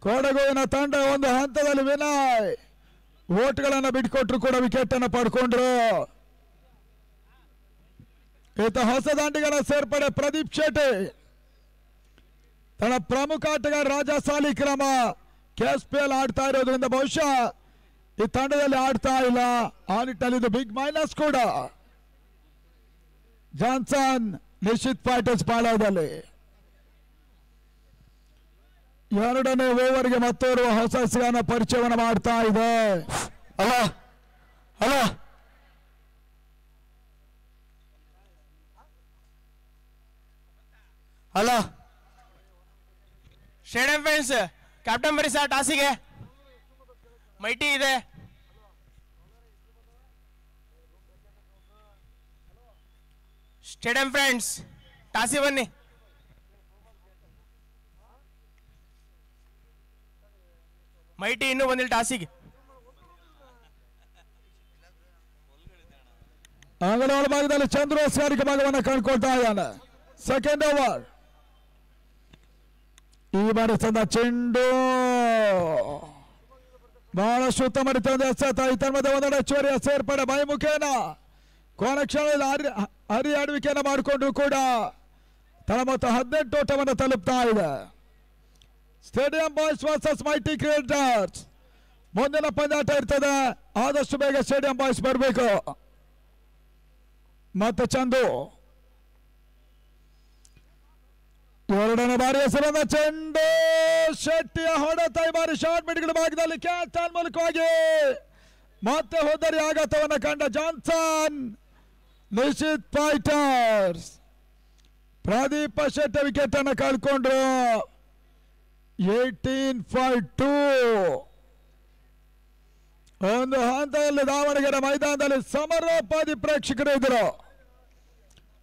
ಕೊಡಗುವಿನ ತಂಡ ಒಂದು ಹಂತದಲ್ಲಿ ವಿನಯ್ ಓಟ್ಗಳನ್ನು ಬಿಟ್ಕೊಟ್ರು ಕೂಡ ವಿಕೆಟ್ ಅನ್ನು ಪಡ್ಕೊಂಡ್ರು. ಈತ ಹೊಸ ದಾಂಡಿಗರ ಸೇರ್ಪಡೆ ಪ್ರದೀಪ್ ಶೆಟ್ಟಿ. ತನ್ನ ಪ್ರಮುಖ ಆಟಗಾರ ರಾಜಾ ಸಾಲಿಗ್ರಾಮ KSPL ಆಡ್ತಾ ಇರೋದ್ರಿಂದ ಬಹುಶಃ ಈ ತಂಡದಲ್ಲಿ ಆಡ್ತಾ ಇಲ್ಲ. ಆ ನಿಟ್ಟಿನಲ್ಲಿ ಇದು ಬಿಗ್ ಮೈನಸ್ ಕೂಡ. ಜಾನ್ಸನ್ ನಿಶ್ಚಿತ್ ಫೈಟರ್ಸ್ ಪಾಳಯದಲ್ಲಿ ಎರಡನೇ ಓವರ್ಗೆ ಮತ್ತೋರ್ವ ಹೊಸ ಸಿಗಾನ ಪರಿಚಯವನ್ನು ಮಾಡ್ತಾ ಇದೆ. ಹಲೋ ಸ್ಟೇಡಿಯಂ ಫ್ರೆಂಡ್ಸ್, ಕ್ಯಾಪ್ಟನ್ ಬರಿ ಸರ್ ಟಾಸಿಗೆ. ಮೈಟಿ ಇದೆ. ಸ್ಟೇಡಿಯಂ ಫ್ರೆಂಡ್ಸ್ ಟಾಸಿ ಬನ್ನಿ. ಮೈಟಿ ಇನ್ನೂ ಬಂದಿಲ್ಲ ಟಾಸಿಗೆ. ಅಂಗನವಾಡಿ ಭಾಗದಲ್ಲಿ ಚಂದ್ರು ಸ್ಕಾರಿಕ ಭಾಗವನ್ನು ಕಂಡುಕೊಳ್ತಾ ಇದ್ದಾನೆ. Second over. ಈ ಬಾರಿ ಸಂದ ಚೆಂಡು ಬಹಳಷ್ಟು ಉತ್ತಮ ರೀತಿಯಿಂದ ಎಸೆತ. ಈ ತನ್ಮಧ್ಯೆ ಒಂದೆಡೆ ಹೆಚ್ಚುವರಿಯ ಸೇರ್ಪಡೆ ಬೈ ಮುಖೇನ ಕೊನೆ ಕ್ಷಣದಲ್ಲಿ ಹರಿಯಾಡುವಿಕೆಯನ್ನು ಮಾಡಿಕೊಂಡ್ರು ಕೂಡ ತಳ ಮೊತ್ತ 18 ಓಟವನ್ನು ತಲುಪ್ತಾ ಇದೆ. Stadium boys versus mighty creators ಮುಂದಿನ ಪಂದ್ಯಾಟ ಇರ್ತದೆ. ಆದಷ್ಟು ಬೇಗ ಸ್ಟೇಡಿಯಂ ಬಾಯ್ಸ್ ಬರಬೇಕು. ಮತ್ತೆ ಚಂದು ಎರಡನೇ ಬಾರಿ ಹೆಸರನ್ನ ಚೆಂಡು ಶೆಟ್ಟಿಯ ಹೊಡೆತ. ಈ ಬಾರಿ ಶಾರ್ಟ್ ಮಿಡ್ಗಳ ಭಾಗದಲ್ಲಿ ಕ್ಯಾಚ್ ಮೂಲಕವಾಗಿ ಮತ್ತೆ ಹೋದರಿ ಆಘಾತವನ್ನು ಕಂಡ ಜಾನ್ಸನ್ ನಿಶ್ಚಿತ್ ಫೈಟರ್ಸ್. ಪ್ರದೀಪ ಶೆಟ್ಟಿ ವಿಕೆಟ್ ಅನ್ನು ಕಳ್ಕೊಂಡ್ರು. 18-2. ಒಂದು ಹಂತದಲ್ಲಿ ದಾವಣಗೆರೆ ಮೈದಾನದಲ್ಲಿ ಸಮರೋಪಾದಿ ಪ್ರೇಕ್ಷಕರು ಇದ್ದರು.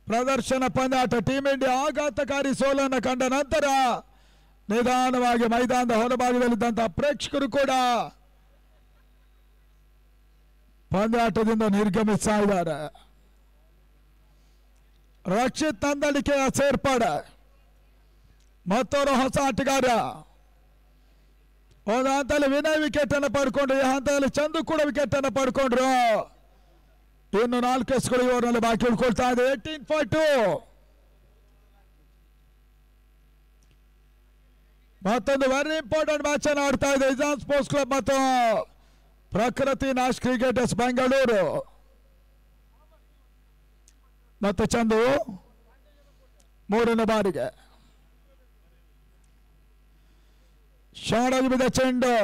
ಪ್ರದರ್ಶನ ಪಂದ್ಯಾಟ. ಟೀಮ್ ಇಂಡಿಯಾ ಆಘಾತಕಾರಿ ಸೋಲನ್ನು ಕಂಡ ನಂತರ ನಿಧಾನವಾಗಿ ಮೈದಾನದ ಹೊರಭಾಗದಲ್ಲಿದ್ದಂತಹ ಪ್ರೇಕ್ಷಕರು ಕೂಡ ಪಂದ್ಯಾಟದಿಂದ ನಿರ್ಗಮಿಸ್ತಾ ಇದ್ದಾರೆ. ರಕ್ಷಿತ್ ತಂದಳಿಕೆಯ ಸೇರ್ಪಡೆ. ಮತ್ತೋರು ಹೊಸ ಆಟಗಾರ. ಒಂದು ಹಂತದಲ್ಲಿ ವಿನಯ್ ವಿಕೆಟ್ ಅನ್ನು ಪಡ್ಕೊಂಡ್ರು. ಈ ಹಂತದಲ್ಲಿ ಚಂದು ಕೂಡ ವಿಕೆಟ್ ಅನ್ನು ಪಡ್ಕೊಂಡ್ರು. ಇನ್ನು 4 ಎಸ್ಗಳು ಇವರಲ್ಲಿ ಬಾಕಿ ಉಳ್ಕೊಳ್ತಾ ಇದೆ. 18-2. ಮತ್ತೊಂದು ವೆರಿ ಇಂಪಾರ್ಟೆಂಟ್ ಮ್ಯಾಚ್ ಅನ್ನು ಆಡ್ತಾ ಇದೆ ಇಜಾನ್ ಸ್ಪೋರ್ಟ್ಸ್ ಕ್ಲಬ್ ಮತ್ತು ಪ್ರಕೃತಿ ನ್ಯಾಶ್ ಕ್ರಿಕೆಟರ್ಸ್ ಬೆಂಗಳೂರು. ಮತ್ತೆ ಚಂದು ಮೂರನೇ ಬಾರಿಗೆ ಶಾಡಾಗಿ ಬಿದ್ದ ಚೆಂಡು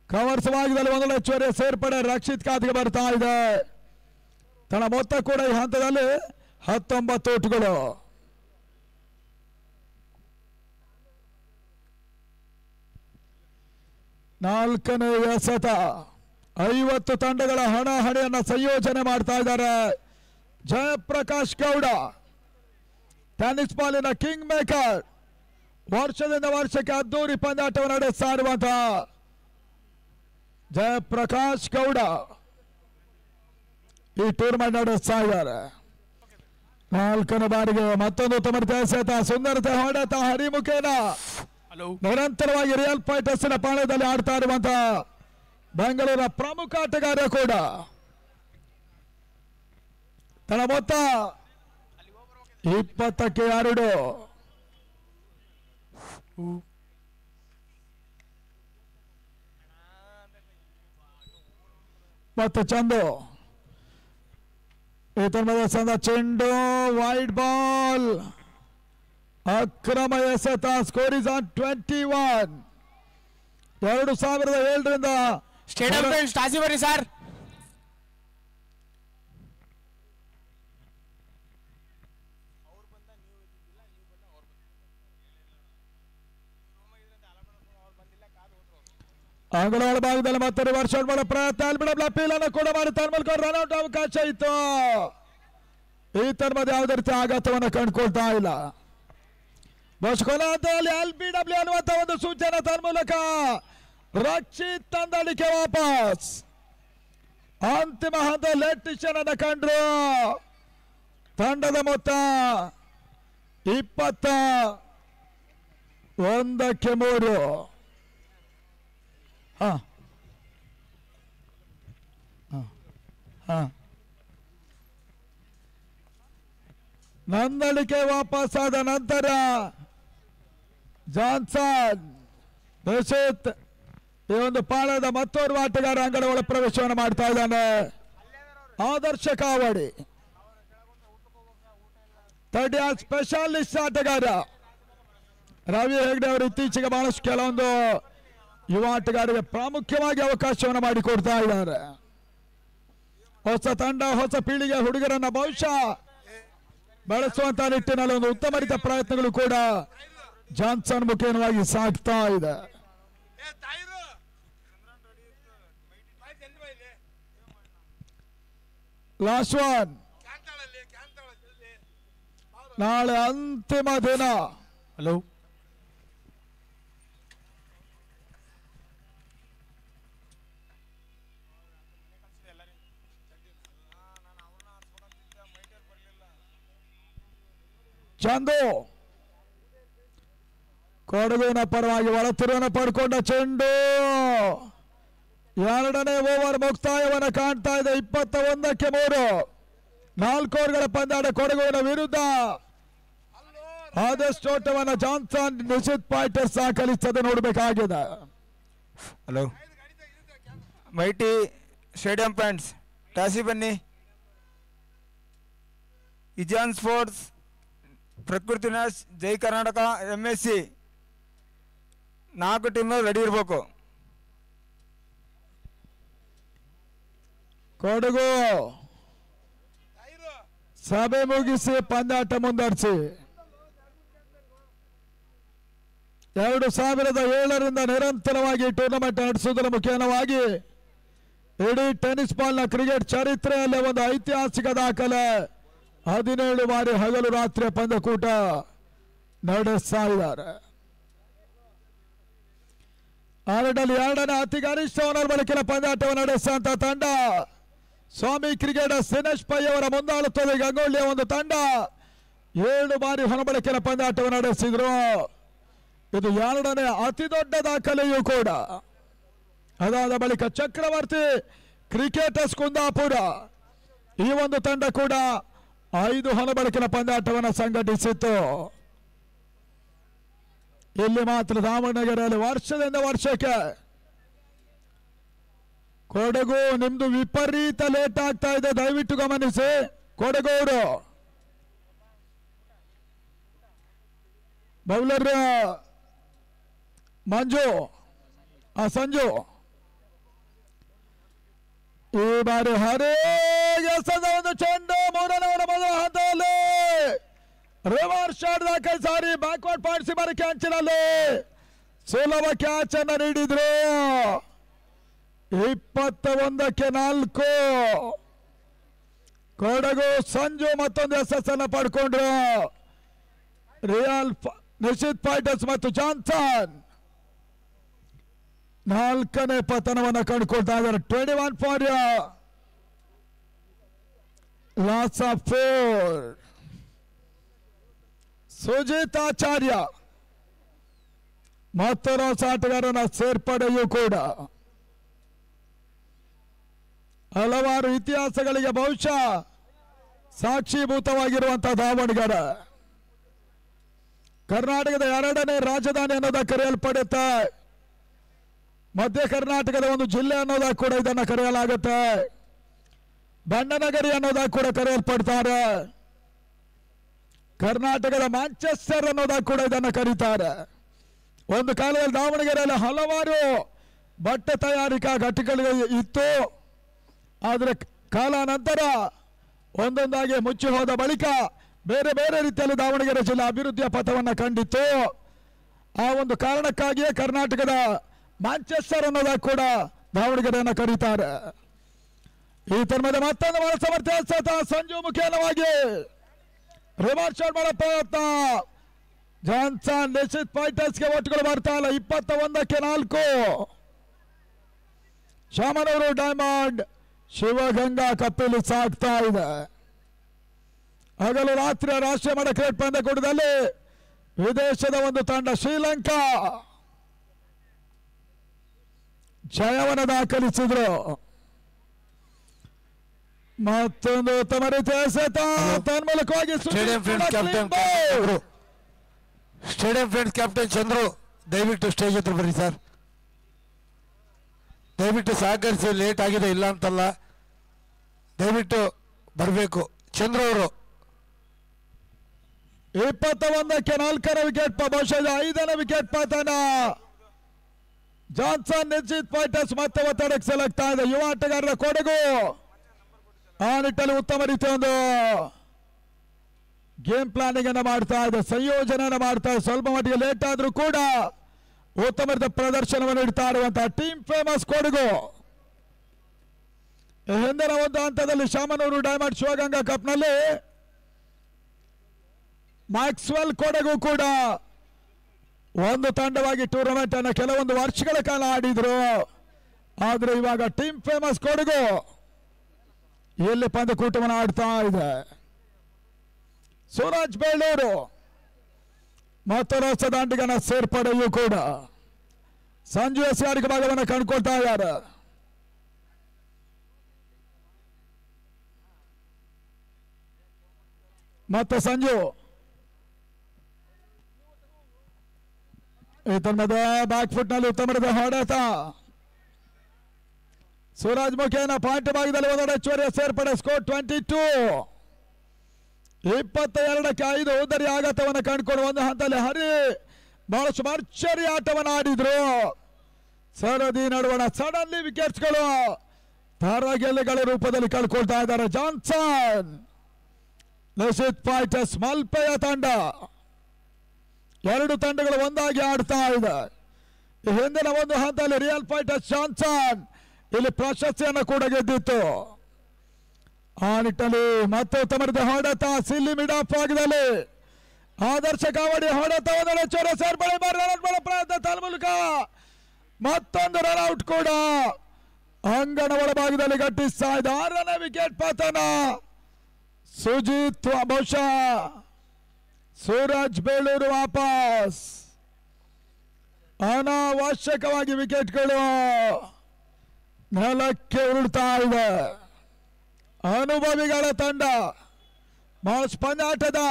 ಕವರ್ಸ್ ಭಾಗದಲ್ಲಿ ಒಂದೊಳ್ಳೆ ಹೆಚ್ಚುವರಿಯ ಸೇರ್ಪಡೆ ರಕ್ಷಿತ್ ಖಾತೆಗೆ ಬರ್ತಾ ಇದೆ. ತನ್ನ ಮೊತ್ತ ಕೂಡ ಈ ಹಂತದಲ್ಲಿ 19 ಓಟುಗಳು. ನಾಲ್ಕನೇ ಎಸೆತ. 50 ತಂಡಗಳ ಹಣಾಹಣಿಯನ್ನು ಸಂಯೋಜನೆ ಮಾಡ್ತಾ ಇದ್ದಾರೆ. ಜಯಪ್ರಕಾಶ್ ಗೌಡ ಟೆನ್ನಿಸ್ ಬಾಲಿನ ಕಿಂಗ್ ಮೇಕರ್. ವರ್ಷದಿಂದ ವರ್ಷಕ್ಕೆ ಅದ್ದೂರಿ ಪಂದ್ಯಾಟವನ್ನು ನಡೆಸ್ತಾ ಇರುವಂತಹ ಜಯಪ್ರಕಾಶ್ ಗೌಡ ಈ ಟೂರ್ನಮೆಂಟ್ ನಡೆಸ್ತಾ ಇದ್ದಾರೆ. 4ನೇ ಬಾರಿಗೆ ಮತ್ತೊಂದು ಉತ್ತಮ ಎಸೆತ. ಸುಂದರತೆ ಹೊಡೆತ ಹರಿಮುಖೇನ ನಿರಂತರವಾಗಿ ರಿಯಲ್ ಫೈಟರ್ಸ್ನ ಪಾಳ್ಯದಲ್ಲಿ ಆಡ್ತಾ ಇರುವಂತಹ ಬೆಂಗಳೂರಿನ ಪ್ರಮುಖ ಆಟಗಾರ ಕೂಡ. ತನ್ನ ಮೊತ್ತ 20ಕ್ಕೆ 2. ಮತ್ತೆ ಚಂದು ಈತನ ಸಂದ ಚೆಂಡು ವೈಡ್ ಬಾಲ್. ಅಕ್ರಮ ಎಸೆತ. Score is on 21. 2007ರಿಂದ ಸ್ಟೇಡಿಯಂ ಫ್ರೆಂಡ್ಸ್ ಟಾಸಿ ಬನ್ನಿ ಸರ್. ಅಂಗನವಾಡಿ ಭಾಗದಲ್ಲಿ ಮತ್ತೆ ರಿವರ್ಸ್ ಔಟ್ ಮಾಡೋ ಪ್ರಯತ್ನ. ಅಲ್ಬಿಡಬ್ಲ ಅಪೀಲ್ ಅನ್ನು ಕೂಡ ಮಾಡಿ ತನ್ನ ಮೂಲಕ ರನ್ಔಟ್ ಅವಕಾಶ ಇತ್ತು. ಈ ತನ್ಮದ ಯಾವುದೇ ರೀತಿ ಆಘಾತವನ್ನು ಕಂಡುಕೊಳ್ತಾ ಇಲ್ಲ. ಬಸ್ಕೊಲಾದಲ್ಲಿ LBW ಅನ್ನುವಂತ ಒಂದು ಸೂಚನೆ ತನ್ನ ಮೂಲಕ ರಕ್ಷಿತ್ ತಂದಳಿಕೆ ವಾಪಸ್. ಅಂತಿಮ ಹಂತ ಲೆಟ್ ಡಿಸಿಷನ್ ಅನ್ನು ಕಂಡ್ರು. ತಂಡದ ಮೊತ್ತ 21ಕ್ಕೆ 3. ಹಾ ಹಾ ನಂದಳಿಕೆ ವಾಪಸ್ಸಾದ ನಂತರ ಜಾನ್ಸನ್ ರಶೀದ್ ಈ ಒಂದು ಪಾಳದ ಮತ್ತೋರ್ವ ಆಟಗಾರ ಅಂಗಡ ಒಳ ಪ್ರವೇಶವನ್ನು ಮಾಡ್ತಾ ಇದ್ದಾನೆ. ಆದರ್ಶ ಕಾವಡಿ ಥರ್ಡ್ ಇಯರ್ ಸ್ಪೆಷಲಿಸ್ಟ್ ಆಟಗಾರ ರವಿ ಹೆಗ್ಡೆ ಅವರು ಇತ್ತೀಚೆಗೆ ಬಹಳಷ್ಟು ಕೆಲವೊಂದು ಯುವ ಆಟಗಾರರಿಗೆ ಪ್ರಾಮುಖ್ಯವಾಗಿ ಅವಕಾಶವನ್ನು ಮಾಡಿಕೊಡ್ತಾ ಇದ್ದಾರೆ. ಹೊಸ ತಂಡ ಹೊಸ ಪೀಳಿಗೆ ಹುಡುಗರನ್ನ ಬಹುಶಃ ಬೆಳೆಸುವಂತ ನಿಟ್ಟಿನಲ್ಲಿ ಒಂದು ಉತ್ತಮ ರೀತಿಯ ಪ್ರಯತ್ನಗಳು ಕೂಡ ಜಾನ್ಸನ್ ಮುಖೇನವಾಗಿ ಸಾಗ್ತಾ ಇದೆ. ಲಾಸ್ಟ್ ಒನ್ ನಾಳೆ ಅಂತಿಮ ದಿನ. ಹಲೋ ಚಂದು ಕೊಡಗುವಿನ ಪರವಾಗಿ ಒಳತಿರುವನ್ನು ಪಡ್ಕೊಂಡ ಚೆಂಡು ಎರಡನೇ ಓವರ್ ಮುಕ್ತಾಯವನ್ನು ಕಾಣ್ತಾ ಇದೆ. 21ಕ್ಕೆ 3 4 ಓವರ್ಗಳ ಪಂದ್ಯಾಟ ಕೊಡಗುವಿನ ವಿರುದ್ಧ. ಆದಷ್ಟು ಓಟವನ್ನು ಜಾನ್ಸನ್ ನಿಶ್ಚಿತ್ ಪಾಯಿಂಟರ್ಸ್ ದಾಖಲಿಸದೆ ನೋಡಬೇಕಾಗಿದೆ. ಹಲೋ ಮೈಟಿ ಸ್ಟೇಡಿಯಂ ಪಾಯಿಂಟ್ಸ್ ಟಾಸಿ ಬನ್ನಿ. ಇಜಾನ್ ಸ್ಪೋರ್ಟ್ಸ್, ಪ್ರಕೃತಿ ನ್ಯಾಸ್, ಜೈ ಕರ್ನಾಟಕ, MSC 4 ಟೀಮ್ ರೆಡಿ ಇರಬೇಕು. ಕೊಡಗು ಸಭೆ ಮುಗಿಸಿ ಪಂದ್ಯಾಟ ಮುಂದುವರಿಸಿ 2007ರಿಂದ ನಿರಂತರವಾಗಿ ಟೂರ್ನಮೆಂಟ್ ನಡೆಸುವುದರ ಮುಖೇನವಾಗಿ ಇಡೀ ಟೆನ್ನಿಸ್ ಬಾಲ್ನ ಕ್ರಿಕೆಟ್ ಚರಿತ್ರೆಯಲ್ಲೇ ಒಂದು ಐತಿಹಾಸಿಕ ದಾಖಲೆ. 17 ಬಾರಿ ಹಗಲು ರಾತ್ರಿ ಪಂದ್ಯಕೂಟ ನಡೆಸ್ತಾ ಇದ್ದಾರೆ. ಆರರಲ್ಲಿ 2ನೇ ಅತಿ ಗರಿಷ್ಠ ಓವರ್ ಬಳಕೆಯ ಪಂದ್ಯಾಟವನ್ನು ನಡೆಸುವಂತ ತಂಡ ಸ್ವಾಮಿ ಕ್ರಿಕೆಟರ್ಸ್ ದಿನೇಶ್ ಪೈ ಅವರ ಮುಂದಾಳುತ್ತದೆ ಗಂಗೊಳ್ಳಿಯ ಒಂದು ತಂಡ 7 ಬಾರಿ ಹೊರಬಳಕೆಯ ಪಂದ್ಯಾಟವನ್ನು ನಡೆಸಿದ್ರು. ಇದು 2ನೇ ಅತಿ ದೊಡ್ಡ ದಾಖಲೆಯೂ ಕೂಡ. ಅದಾದ ಬಳಿಕ ಚಕ್ರವರ್ತಿ ಕ್ರಿಕೆಟರ್ಸ್ ಕುಂದಾಪುರ ಈ ಒಂದು ತಂಡ ಕೂಡ 5 ಹೊರಬಳಕೆಯ ಪಂದ್ಯಾಟವನ್ನು ಸಂಘಟಿಸಿತ್ತು. ಇಲ್ಲಿ ಮಾತ್ರ ದಾವಣಗೆರೆಯಲ್ಲಿ ವರ್ಷದಿಂದ ವರ್ಷಕ್ಕೆ ಕೊಡಗು ನಿಮ್ದು ವಿಪರೀತ ಲೇಟ್ ಆಗ್ತಾ ಇದೆ, ದಯವಿಟ್ಟು ಗಮನಿಸಿ. ಕೊಡಗೂರು ಬೌಲರ್ ಸಂಜು ಈ ಬಾರಿ ಹರೇಗೆಸದ ಒಂದು ಚೆಂಡು 3ನೇ ಓವರ್ ಮೊದಲ ಹಂತದಲ್ಲಿ ರಿವರ್ಸ್ ಶಾಟ್ ದಾಖಲೆ ಸಾರಿ ಬ್ಯಾಕ್ವರ್ಡ್ ಪಾಯಿಂಟ್ಸ್ ಬರಕ್ಕೆ ಅಂಚಿನಲ್ಲಿ ಸುಲಭ ಕ್ಯಾಚ್ ಅನ್ನು ನೀಡಿದ್ರು. 21ಕ್ಕೆ 4 ಕೊಡಗು ಸಂಜು ಮತ್ತೊಂದು ಯಶಸ್ಸನ್ನು ಪಡ್ಕೊಂಡ್ರು. ರಿಯಲ್ ನಿಶ್ಚಿತ್ ಪಾಯಿಂಟರ್ಸ್ ಮತ್ತು ಜಾನ್ಸನ್ 4ನೇ ಪತನವನ್ನು ಕಂಡುಕೊಳ್ತಾ ಇದ್ದಾರೆ. 21 ಫಾರ್ ಲಾಸ್ ಆಫ್ 4. ಸುಜಿತ್ ಆಚಾರ್ಯ ಮತ್ತೊಬ್ಬ ಆಟಗಾರನ ಸೇರ್ಪಡೆಯೂ ಕೂಡ ಹಲವಾರು ಇತಿಹಾಸಗಳಿಗೆ ಬಹುಶಃ ಸಾಕ್ಷೀಭೂತವಾಗಿರುವಂತಹ ದಾವಣಗೆರೆ ಕರ್ನಾಟಕದ 2ನೇ ರಾಜಧಾನಿ ಅನ್ನೋದಕ್ಕೆ ಕರೆಯಲ್ಪಡುತ್ತೆ. ಮಧ್ಯ ಕರ್ನಾಟಕದ ಒಂದು ಜಿಲ್ಲೆ ಅನ್ನೋದಕ್ಕೆ ಕೂಡ ಇದನ್ನು ಕರೆಯಲಾಗುತ್ತೆ. ಬಣ್ಣನಗರಿ ಅನ್ನೋದಕ್ಕೆ ಕೂಡ ಕರೆಯಲ್ಪಡ್ತಾರೆ. ಕರ್ನಾಟಕದ ಮ್ಯಾಂಚೆಸ್ಟರ್ ಅನ್ನೋದಕ್ಕೆ ಕೂಡ ಇದನ್ನು ಕರೀತಾರೆ. ಒಂದು ಕಾಲದಲ್ಲಿ ದಾವಣಗೆರೆಯಲ್ಲಿ ಹಲವಾರು ಬಟ್ಟೆ ತಯಾರಿಕಾ ಘಟಕಗಳು ಇತ್ತು. ಆದರೆ ಕಾಲಾನಂತರ ಒಂದೊಂದಾಗಿ ಮುಚ್ಚಿ ಹೋದ ಬಳಿಕ ಬೇರೆ ಬೇರೆ ರೀತಿಯಲ್ಲಿ ದಾವಣಗೆರೆ ಜಿಲ್ಲೆ ಅಭಿವೃದ್ಧಿಯ ಪಥವನ್ನು ಕಂಡಿತ್ತು. ಆ ಒಂದು ಕಾರಣಕ್ಕಾಗಿಯೇ ಕರ್ನಾಟಕದ ಮ್ಯಾಂಚೆಸ್ಟರ್ ಅನ್ನೋದಕ್ಕೆ ಕೂಡ ದಾವಣಗೆರೆಯನ್ನು ಕರೀತಾರೆ. ಈ ತರ್ಮದ ಮತ್ತೊಂದು ಬಹಳ ಸಮರ್ಥ ಸಂಜು ಮುಖೇನವಾಗಿ ರಿವರ್ಸ್ ಶಾಟ್ ಮಾಡೋ ಪ್ರಯತ್ನ. ಜಾನ್ಸನ್ ನಿಶ್ಚಿತ್ ಪಾಯಿಂಟರ್ಸ್ಗೆ ಒಟ್ಟುಗಳು ಬರ್ತಾ ಇಲ್ಲ. 21ಕ್ಕೆ 4 ಶಾಮನೂರು ಡೈಮಂಡ್ ಶಿವಗಂಗಾ ಕಪ್ಪಲ್ಲಿ ಸಾಗ್ತಾ ಇದೆ. ಹಗಲು ರಾತ್ರಿ ರಾಷ್ಟ್ರೀಯ ಮಟ್ಟ ಕ್ರಿಕೆಟ್ ಪಂದ್ಯಕೂಟದಲ್ಲಿ ವಿದೇಶದ ಒಂದು ತಂಡ ಶ್ರೀಲಂಕಾ ಜಯವನ್ನು ದಾಖಲಿಸಿದ್ರು. ಮತ್ತೊಂದು ಉತ್ತಮ ರೀತಿಯ ಎಸೆತ ತನ್ಮೂಲಕವಾಗಿ ಸ್ಟೇಡಿಯಂ ಫ್ರೆಂಡ್ಸ್ ಕ್ಯಾಪ್ಟನ್ ಚಂದ್ರು ದಯವಿಟ್ಟು ಸ್ಟೇಜ್ ಹತ್ರ ಬರ್ರಿ ಸರ್. ದಯವಿಟ್ಟು ಸಹಕರಿಸಿ. ಲೇಟ್ ಆಗಿದೆ ಇಲ್ಲ ಅಂತಲ್ಲ, ದಯವಿಟ್ಟು ಬರಬೇಕು. ಚಂದ್ರು ಅವರು 21ಕ್ಕೆ 4ನೇ ವಿಕೆಟ್, ಬಹುಶಃ 5ನೇ ವಿಕೆಟ್ ಪತನ. ಜಾನ್ಸನ್ ನಿಶ್ಚಿತ್ ಫೈಟರ್ಸ್ ಮತ್ತೆ ಒತ್ತಡಕ್ಕೆ ಸೆಲೆಕ್ಟ್ ಆಗಿದೆ. ಯುವ ಆಟಗಾರರ ಕೊಡಗು ಆ ನಿಟ್ಟಲ್ಲಿ ಉತ್ತಮ ರೀತಿಯ ಒಂದು ಗೇಮ್ ಪ್ಲಾನಿಂಗ್ ಅನ್ನು ಮಾಡ್ತಾ ಇದೆ, ಸಂಯೋಜನೆಯನ್ನು ಮಾಡ್ತಾ ಇದೆ. ಸ್ವಲ್ಪ ಮಟ್ಟಿಗೆ ಲೇಟ್ ಆದ್ರೂ ಕೂಡ ಉತ್ತಮ ರೀತಿಯ ಪ್ರದರ್ಶನವನ್ನು ನೀಡ್ತಾ ಇರುವಂತಹ ಟೀಮ್ ಫೇಮಸ್ ಕೊಡಗು. ಹಿಂದಿನ ಒಂದು ಹಂತದಲ್ಲಿ ಶಾಮನೂರು ಡೈಮಂಡ್ ಶಿವಗಂಗಾ ಕಪ್ನಲ್ಲಿ ಮ್ಯಾಕ್ಸ್ವೆಲ್ ಕೊಡಗು ಕೂಡ ಒಂದು ತಂಡವಾಗಿ ಟೂರ್ನಮೆಂಟ್ ಅನ್ನು ಕೆಲವೊಂದು ವರ್ಷಗಳ ಕಾಲ ಆಡಿದ್ರು. ಆದ್ರೆ ಇವಾಗ ಟೀಮ್ ಫೇಮಸ್ ಕೊಡಗು ಇಲ್ಲಿ ಪಂದ್ಯಕೂಟವನ್ನು ಆಡ್ತಾ ಇದೆ. ಸೂರಜ್ ಬೇಳೂರು ಮತ್ತೊಂದು ಹೊಸ ದಾಂಡಿಗನ ಸೇರ್ಪಡೆಯೂ ಕೂಡ ಸಂಜು ಎಸ್ಆರ್ಗೆ ಭಾಗವನ್ನು ಕಂಡುಕೊಳ್ತಾ ಇದ್ದಾರೆ. ಮತ್ತೆ ಸಂಜು ಈತನದ ಬ್ಯಾಕ್ ಫುಟ್ ನಲ್ಲಿ ಉತ್ತಮದ ಹೊಡೆತ. ಸೂರಜ್ ಮುಖೇನ ಪಾಯಿಂಟ್ ಭಾಗದಲ್ಲಿ ಒಂದೆಡೆ ಹೆಚ್ಚುವರಿಯ ಸೇರ್ಪಡೆ. ಸ್ಕೋರ್ 22. 22ಕ್ಕೆ 5 ಉದ್ದರಿ ಆಘಾತವನ್ನು ಕಂಡುಕೊಂಡು ಒಂದು ಹಂತದಲ್ಲಿ ಹರಿ ಬಹಳಷ್ಟು ಭರ್ಜರಿ ಆಟವನ್ನು ಆಡಿದ್ರು. ಸರದಿ ನಡುವಣ ಸಡನ್ಲಿ ವಿಕೆಟ್ಸ್ಗಳು ಧಾರಾಗೆಲೆಗಳ ರೂಪದಲ್ಲಿ ಕಳ್ಕೊಳ್ತಾ ಇದ್ದಾರೆ. ಜಾನ್ಸನ್ ನಿಶ್ಚಿತ್ ಫೈಟರ್ಸ್ ಮಲ್ಪೆಯ ತಂಡ, ಎರಡು ತಂಡಗಳು ಒಂದಾಗಿ ಆಡ್ತಾ ಇದೆ. ಹಿಂದಿನ ಒಂದು ಹಂತದಲ್ಲಿ ರಿಯಲ್ ಫೈಟರ್ಸ್ ಜಾನ್ಸನ್ ಇಲ್ಲಿ ಪ್ರಶಸ್ತಿಯನ್ನು ಕೂಡ ಗೆದ್ದಿತ್ತು. ಆ ನಿಟ್ಟಲ್ಲಿ ಮತ್ತೆ ಉತ್ತಮ ರೀತಿಯ ಹೊಡೆತ ಸಿಲ್ಲಿ ಮಿಡ್ ಆಫ್ ಭಾಗದಲ್ಲಿ ಆದರ್ಶ ಕಾವಡಿ ಹೊಡೆತ ಒಂದೆಡೆ ಚೋರ ಸೇರ್ಪಡೆ ಮಾಡುವ ಪ್ರಯತ್ನ ತನ್ಮೂಲಕ ಮತ್ತೊಂದು ರನ್ಔಟ್ ಕೂಡ ಅಂಗಣ ಒಳಭಾಗದಲ್ಲಿ ಗಟ್ಟಿಸ್ತಾ ಇದೆ. 6ನೇ ವಿಕೆಟ್ ಪತನ. ಸುಜಿತ್ ಬಹುಶಃ ಸೂರಜ್ ಬೇಳೂರು ವಾಪಸ್. ಅನಾವಶ್ಯಕವಾಗಿ ವಿಕೆಟ್ಗಳು ನೆಲಕ್ಕೆ ಉರುಳ್ತಾ ಇದೆ. ಅನುಭವಿಗಳ ತಂಡ ಬಹಳಷ್ಟು ಪಂದ್ಯಾಟದ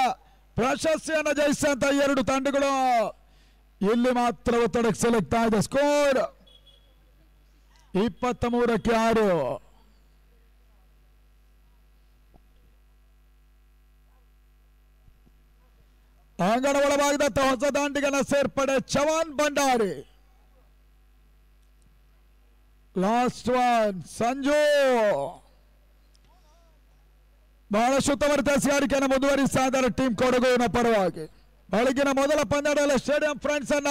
ಪ್ರಶಸ್ತಿಯನ್ನು ಜಯಿಸಿದಂತ ಎರಡು ತಂಡಗಳು ಇಲ್ಲಿ ಮಾತ್ರ ಒತ್ತಡಕ್ಕೆ ಸೆಲೆಕ್ಟ್ ಆಗಿದೆ. ಸ್ಕೋರ್ 23ಕ್ಕೆ 6. ಅಂಗಣ ಒಳಭಾಗದತ್ತ ಹೊಸ ದಾಂಡಿಗನ ಸೇರ್ಪಡೆ ಚವಾನ್ ಭಂಡಾರಿ. ಲಾಸ್ಟ್ ಒನ್ ಸಂಜು ಬಹಳಷ್ಟು ಉತ್ತಮ ತಯಾರಿಕೆಯನ್ನು ಮುಂದುವರಿಸ್ತಾ ಇದ್ದಾರೆ ಟೀಮ್ ಕೊಡಗುವಿನ ಪರವಾಗಿ. ಬೆಳಗಿನ ಮೊದಲ ಪಂದ್ಯದಲ್ಲಿ ಸ್ಟೇಡಿಯಂ ಫ್ರೆಂಡ್ಸ್ ಅನ್ನ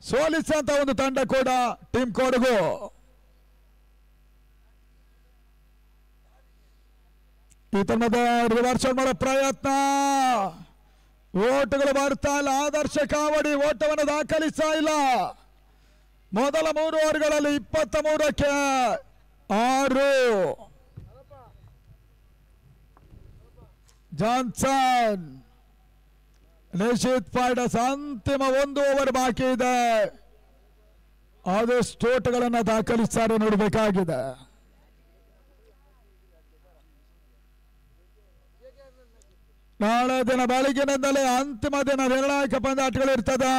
ಸೋಲಿಸಿದಂತ ಒಂದು ತಂಡ ಕೂಡ ಟೀಮ್ ಕೊಡಗು. ಈ ತಂಡದ ರಿವರ್ಸ್ ಮಾಡೋ ಪ್ರಯತ್ನ, ಓಟುಗಳು ಬರ್ತಾ ಇಲ್ಲ. ಆದರ್ಶ ಕಾವಡಿ ಓಟವನ್ನು ದಾಖಲಿಸ್ತಾ ಇಲ್ಲ. ಮೊದಲ 3 ಓವರ್ಗಳಲ್ಲಿ 23ಕ್ಕೆ 6. ಜಾನ್ಸನ್ ನಿಶ್ಚಿತ್ ಫೈಟರ್ಸ್ ಅಂತಿಮ 1 ಓವರ್ ಬಾಕಿ ಇದೆ. ಆದಷ್ಟು ಓಟಗಳನ್ನು ದಾಖಲಿಸ್ತಾರೆ ನೋಡಬೇಕಾಗಿದೆ. ನಾಳೆ ದಿನ ಬೆಳಗಿನಿಂದಲೇ ಅಂತಿಮ ದಿನ ನಿರ್ಣಾಯಕ ಪಂದ್ಯಾಟಗಳು ಇರ್ತದೆ.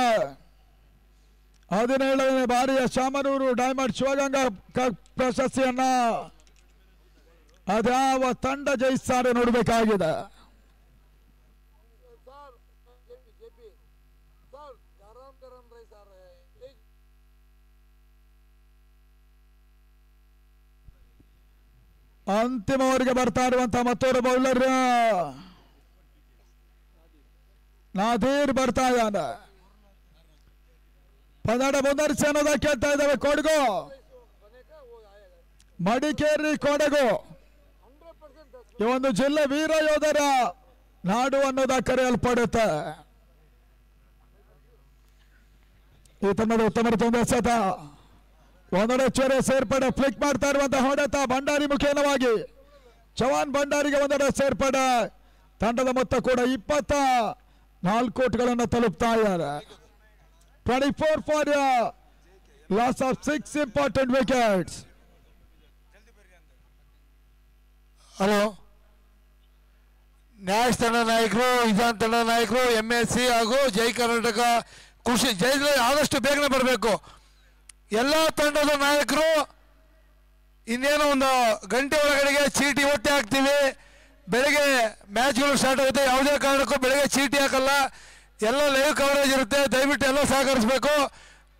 17ನೇ ಬಾರಿಯ ಶಾಮನೂರು ಡೈಮಂಡ್ ಶಿವಗಂಗಾ ಕಪ್ ಪ್ರಶಸ್ತಿಯನ್ನ ಅದ್ಯಾವ ತಂಡ ಜಯಿಸ್ತಾರೆ ನೋಡಬೇಕಾಗಿದೆ. ಅಂತಿಮ ಓವರ್ಗೆ ಬರ್ತಾ ಇರುವಂತಹ ಮತ್ತೊಬ್ಬ ಬೌಲರ್ ನಾದೀರ್ ಬರ್ತಾ ಇದ್ದಾನೆ. ಪಂದ್ಯಾಟ ಮುಂದುವರಿಸಿ ಅನ್ನೋದ ಕೇಳ್ತಾ ಇದ್ದಾವೆ ಕೊಡಗು. ಮಡಿಕೇರಿ ಕೊಡಗು ಈ ಒಂದು ಜಿಲ್ಲೆ ವೀರ ಯೋಧರ ನಾಡು ಅನ್ನೋದ ಕರೆಯಲ್ಪಡುತ್ತೆ. ಈ ತಂಡದ ಉತ್ತಮ ರೀತಿಯ ಎಸೆತ, ಒಂದೆಡೆ ಚೊರೆ ಸೇರ್ಪಡೆ, ಫ್ಲಿಕ್ ಮಾಡ್ತಾ ಇರುವಂತಹ ಹೊಡೆತ ಭಂಡಾರಿ ಮುಖೇನವಾಗಿ ಚವಾನ್ ಭಂಡಾರಿಗೆ ಒಂದೆಡೆ ಸೇರ್ಪಡೆ. ತಂಡದ ಮೊತ್ತ ಕೂಡ 24 ಕೋಟಿಗಳನ್ನು ತಲುಪ್ತಾ ಇದ್ದಾರೆ. 24 for Loss of 6 important wickets. Hello, Nash ತಂಡ ನಾಯಕರು, ಇಜಾನ್ ತಂಡ ನಾಯಕರು, MSC ಹಾಗೂ ಜೈ ಕರ್ನಾಟಕ ಕೃಷಿ ಜೈ ಆದಷ್ಟು ಬೇಗನೆ ಬರಬೇಕು. ಎಲ್ಲ ತಂಡದ ನಾಯಕರು ಇನ್ನೇನು ಒಂದು ಗಂಟೆ ಒಳಗಡೆಗೆ ಚೀಟಿ ಒತ್ತೆ ಹಾಕ್ತೀವಿ. ಬೆಳಗ್ಗೆ ಮ್ಯಾಚ್ಗಳು ಸ್ಟಾರ್ಟ್ ಆಗುತ್ತೆ. ಯಾವುದೇ ಕಾರಣಕ್ಕೂ ಬೆಳಗ್ಗೆ ಚೀಟಿ ಹಾಕಲ್ಲ. ಎಲ್ಲ ಲೈವ್ ಕವರೇಜ್ ಇರುತ್ತೆ. ದಯವಿಟ್ಟು ಎಲ್ಲ ಸಹಕರಿಸಬೇಕು.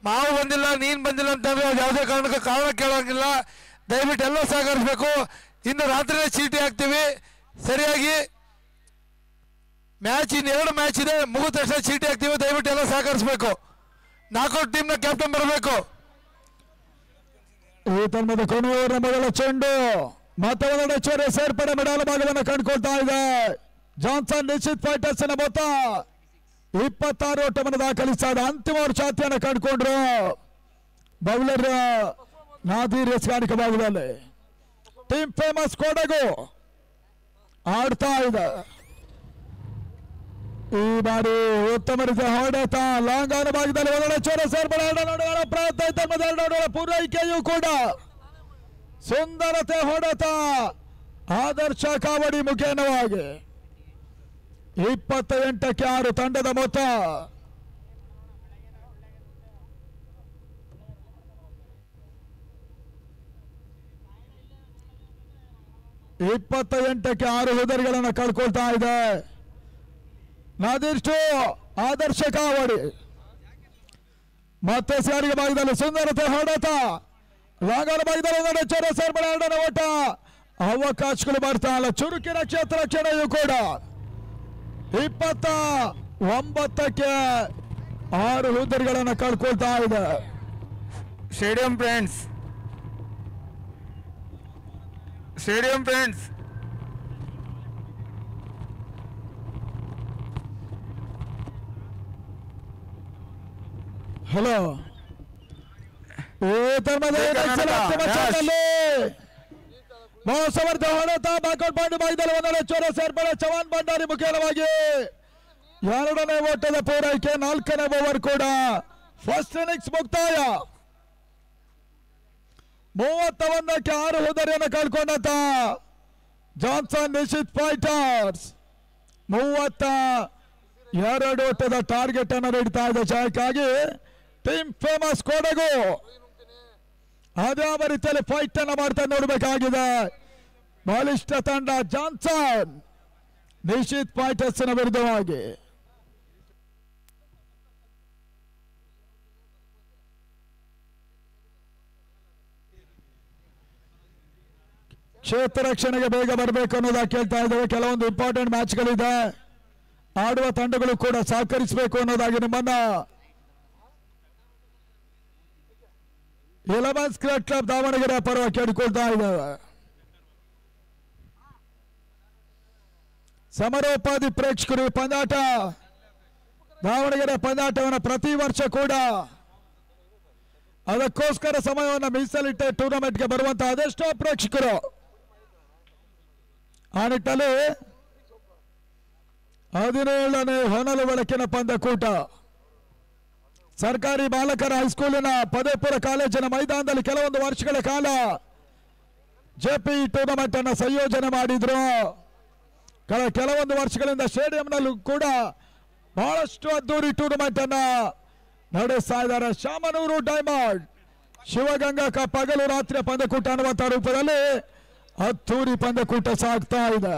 ಮಾವು ಬಂದಿಲ್ಲ, ನೀನು ಬಂದಿಲ್ಲ ಅಂತಂದರೆ ಅದು ಯಾವುದೇ ಕಾರಣಕ್ಕೂ ಕಾರಣ ಕೇಳೋಂಗಿಲ್ಲ. ದಯವಿಟ್ಟು ಎಲ್ಲ ಸಹಕರಿಸಬೇಕು. ಇನ್ನು ರಾತ್ರಿಯೇ ಚೀಟಿ ಹಾಕ್ತೀವಿ. ಸರಿಯಾಗಿ ಮ್ಯಾಚ್ ಇನ್ನು 2 ಮ್ಯಾಚ್ ಇದೆ, ಮುಗಿದ ತಕ್ಷಣ ಚೀಟಿ ಹಾಕ್ತೀವಿ. ದಯವಿಟ್ಟು ಎಲ್ಲ ಸಹಕರಿಸಬೇಕು. ನಾಕೌಟ್ ಟೀಮ್ನ ಕ್ಯಾಪ್ಟನ್ ಬರಬೇಕು. ಈ ತಂಡದ ಕೊನೆಯವರ ಮೊದಲ ಚೆಂಡು ಮತ್ತೆ ಒಂದೆರಡು ಹೆಚ್ಚುವರಿ ಸೇರ್ಪಡೆ ಮೆಡಾಲ್ ಭಾಗವನ್ನು ಕಂಡುಕೊಳ್ತಾ ಇದೆ. ಜಾನ್ಸನ್ ನಿಶ್ಚಿತ್ ಫೈಟರ್ಸ್ ಮೊತ್ತ 26 ಓಟವನ್ನು ದಾಖಲಿಸಿದ ಅಂತಿಮ ಛಾತಿಯನ್ನು ಕಂಡುಕೊಂಡ್ರು ಬೌಲರ್ ನಾದೀರ್ ಎಸ್ಗಾನಿಕ ಭಾಗದಲ್ಲಿ. ಟೀಮ್ ಫೇಮಸ್ ಕೊಡಗು ಆಡ್ತಾ ಇದೆ. ಈ ಬಾರಿ ಉತ್ತಮ ರೀತಿಯ ಹೊಡೆತ ಲಾಂಗ್ ಆನ್ ಭಾಗದಲ್ಲಿ ಒಂದೆರಡು ಹೆಚ್ಚುವರಿ ಸೇರ್ಪಡೆ ನೋಡುವ ಪ್ರಯತ್ನ ಇದ್ದ ಪೂರೈಕೆಯೂ ಕೂಡ ಸುಂದರತೆ ಹೊಡೆತ ಆದರ್ಶ ಕಾವಡಿ ಮುಖೇನವಾಗಿ 28ಕ್ಕೆ 6 ತಂಡದ ಮೊತ್ತ. ಇಪ್ಪತ್ತ 6 ಹುದರಿಗಳನ್ನು ಕಳ್ಕೊಳ್ತಾ ಇದೆ. ನಾದಿಷ್ಟು ಆದರ್ಶ ಕಾವಡಿ ಮತ್ತೆ ಸಾರಿಗೆ ಭಾಗದಲ್ಲಿ ಸುಂದರತೆ ಹೊಡೆತ ಲಾಂಗನ ಭಾಗದಲ್ಲಿ ಒಂದು ಹೆಚ್ಚುವರಿ ಸೇರ್ಪಡೆ ಎರಡನೇ ಓಟ ಅವಕಾಶಗಳು ಬರ್ತಾ ಇಲ್ಲ. ಚುರುಕಿನ ಕ್ಷೇತ್ರ ರಕ್ಷಣೆಯೂ ಕೂಡ 29ಕ್ಕೆ 6 ಹುದ್ದರಿಗಳನ್ನು ಕಳ್ಕೊಳ್ತಾ ಇದೆ. ಸ್ಟೇಡಿಯಂ ಫ್ರೆಂಡ್ಸ್ ಹಲೋ, ಬಹು ಸಮರ್ಥ ಹೊಡೆತ ಬ್ಯಾಕ್ಔಟ್ ಪಾಯಿಂಟ್ ಭಾಗದಲ್ಲಿ ಒಂದೆರಡು ಹೆಚ್ಚುವರಿ ಸೇರ್ಪಡೆ ಚವಾನ್ ಭಂಡಾರಿ ಮುಖೇನವಾಗಿ 2ನೇ ಓಟದ ಪೂರೈಕೆ 4ನೇ ಓವರ್ ಕೂಡ ಫಸ್ಟ್ ಇನ್ನಿಂಗ್ಸ್ ಮುಕ್ತಾಯ. 31ಕ್ಕೆ 6 ಹುದ್ದರಿಯನ್ನು ಕಳ್ಕೊಂಡಂತ ಜಾನ್ಸನ್ ನಿಶ್ಚಿತ್ ಫೈಟರ್ಸ್ 32 ಓಟದ ಟಾರ್ಗೆಟ್ ಅನ್ನು ನೀಡ್ತಾ ಇದೆ ಜಯಕ್ಕಾಗಿ. ಟೀಮ್ ಫೇಮಸ್ ಕೊಡಗು ಅದ್ಯಾವ ರೀತಿಯಲ್ಲಿ ಫೈಟ್ ಅನ್ನು ಮಾಡ್ತಾ ನೋಡಬೇಕಾಗಿದೆ. ಬಲಿಷ್ಠ ತಂಡ ಜಾನ್ಸನ್ ನಿಶ್ಚಿತ್ ಫೈಟರ್ಸ್ ವಿರುದ್ಧವಾಗಿ. ಕ್ಷೇತ್ರ ರಕ್ಷಣೆಗೆ ಬೇಗ ಬರಬೇಕು ಅನ್ನೋದಾಗಿ ಕೇಳ್ತಾ ಇದ್ದೇವೆ. ಕೆಲವೊಂದು ಇಂಪಾರ್ಟೆಂಟ್ ಮ್ಯಾಚ್ಗಳಿದೆ, ಆಡುವ ತಂಡಗಳು ಕೂಡ ಸಹಕರಿಸಬೇಕು ಅನ್ನೋದಾಗಿ ನಿಮ್ಮನ್ನ 11 ಕ್ರಿಕೆಟ್ ಕ್ಲಬ್ ದಾವಣಗೆರೆ ಪರವಾಗಿ ಕೇಳಿಕೊಳ್ತಾ ಇದ್ದೇವೆ. ಸಮರೋಪಾದಿ ಪ್ರೇಕ್ಷಕರು ಪಂದ್ಯಾಟ ದಾವಣಗೆರೆ ಪಂದ್ಯಾಟವನ್ನು ಪ್ರತಿ ವರ್ಷ ಕೂಡ ಅದಕ್ಕೋಸ್ಕರ ಸಮಯವನ್ನು ಮೀಸಲಿಟ್ಟೆ ಟೂರ್ನಮೆಂಟ್ಗೆ ಬರುವಂತಹ ಅದೆಷ್ಟೋ ಪ್ರೇಕ್ಷಕರು ಆ ನಿಟ್ಟಲ್ಲಿ 17ನೇ ಹೊನಲು ಬೆಳಕಿನ ಪಂದ್ಯಕೂಟ ಸರ್ಕಾರಿ ಬಾಲಕರ ಹೈಸ್ಕೂಲಿನ ಪದವಿಪೂರ್ವ ಕಾಲೇಜಿನ ಮೈದಾನದಲ್ಲಿ ಕೆಲವೊಂದು ವರ್ಷಗಳ ಕಾಲ ಜೆಪಿ ಟೂರ್ನಮೆಂಟ್ ಅನ್ನು ಸಂಯೋಜನೆ ಮಾಡಿದ್ರು. ಕೆಲವೊಂದು ವರ್ಷಗಳಿಂದ ಸ್ಟೇಡಿಯಂನಲ್ಲೂ ಕೂಡ ಬಹಳಷ್ಟು ಅದ್ದೂರಿ ಟೂರ್ನಮೆಂಟ್ ಅನ್ನ ನಡೆಸ್ತಾ ಇದ್ದಾರೆ. ಶಾಮನೂರು ಡೈಮಂಡ್ ಶಿವಗಂಗಾ ಕಪ್ ಹಗಲು ರಾತ್ರಿಯ ಪಂದ್ಯಕೂಟ ಅನ್ನುವಂಥ ರೂಪದಲ್ಲಿ ಅದ್ದೂರಿ ಪಂದ್ಯಕೂಟ ಸಾಗ್ತಾ ಇದೆ.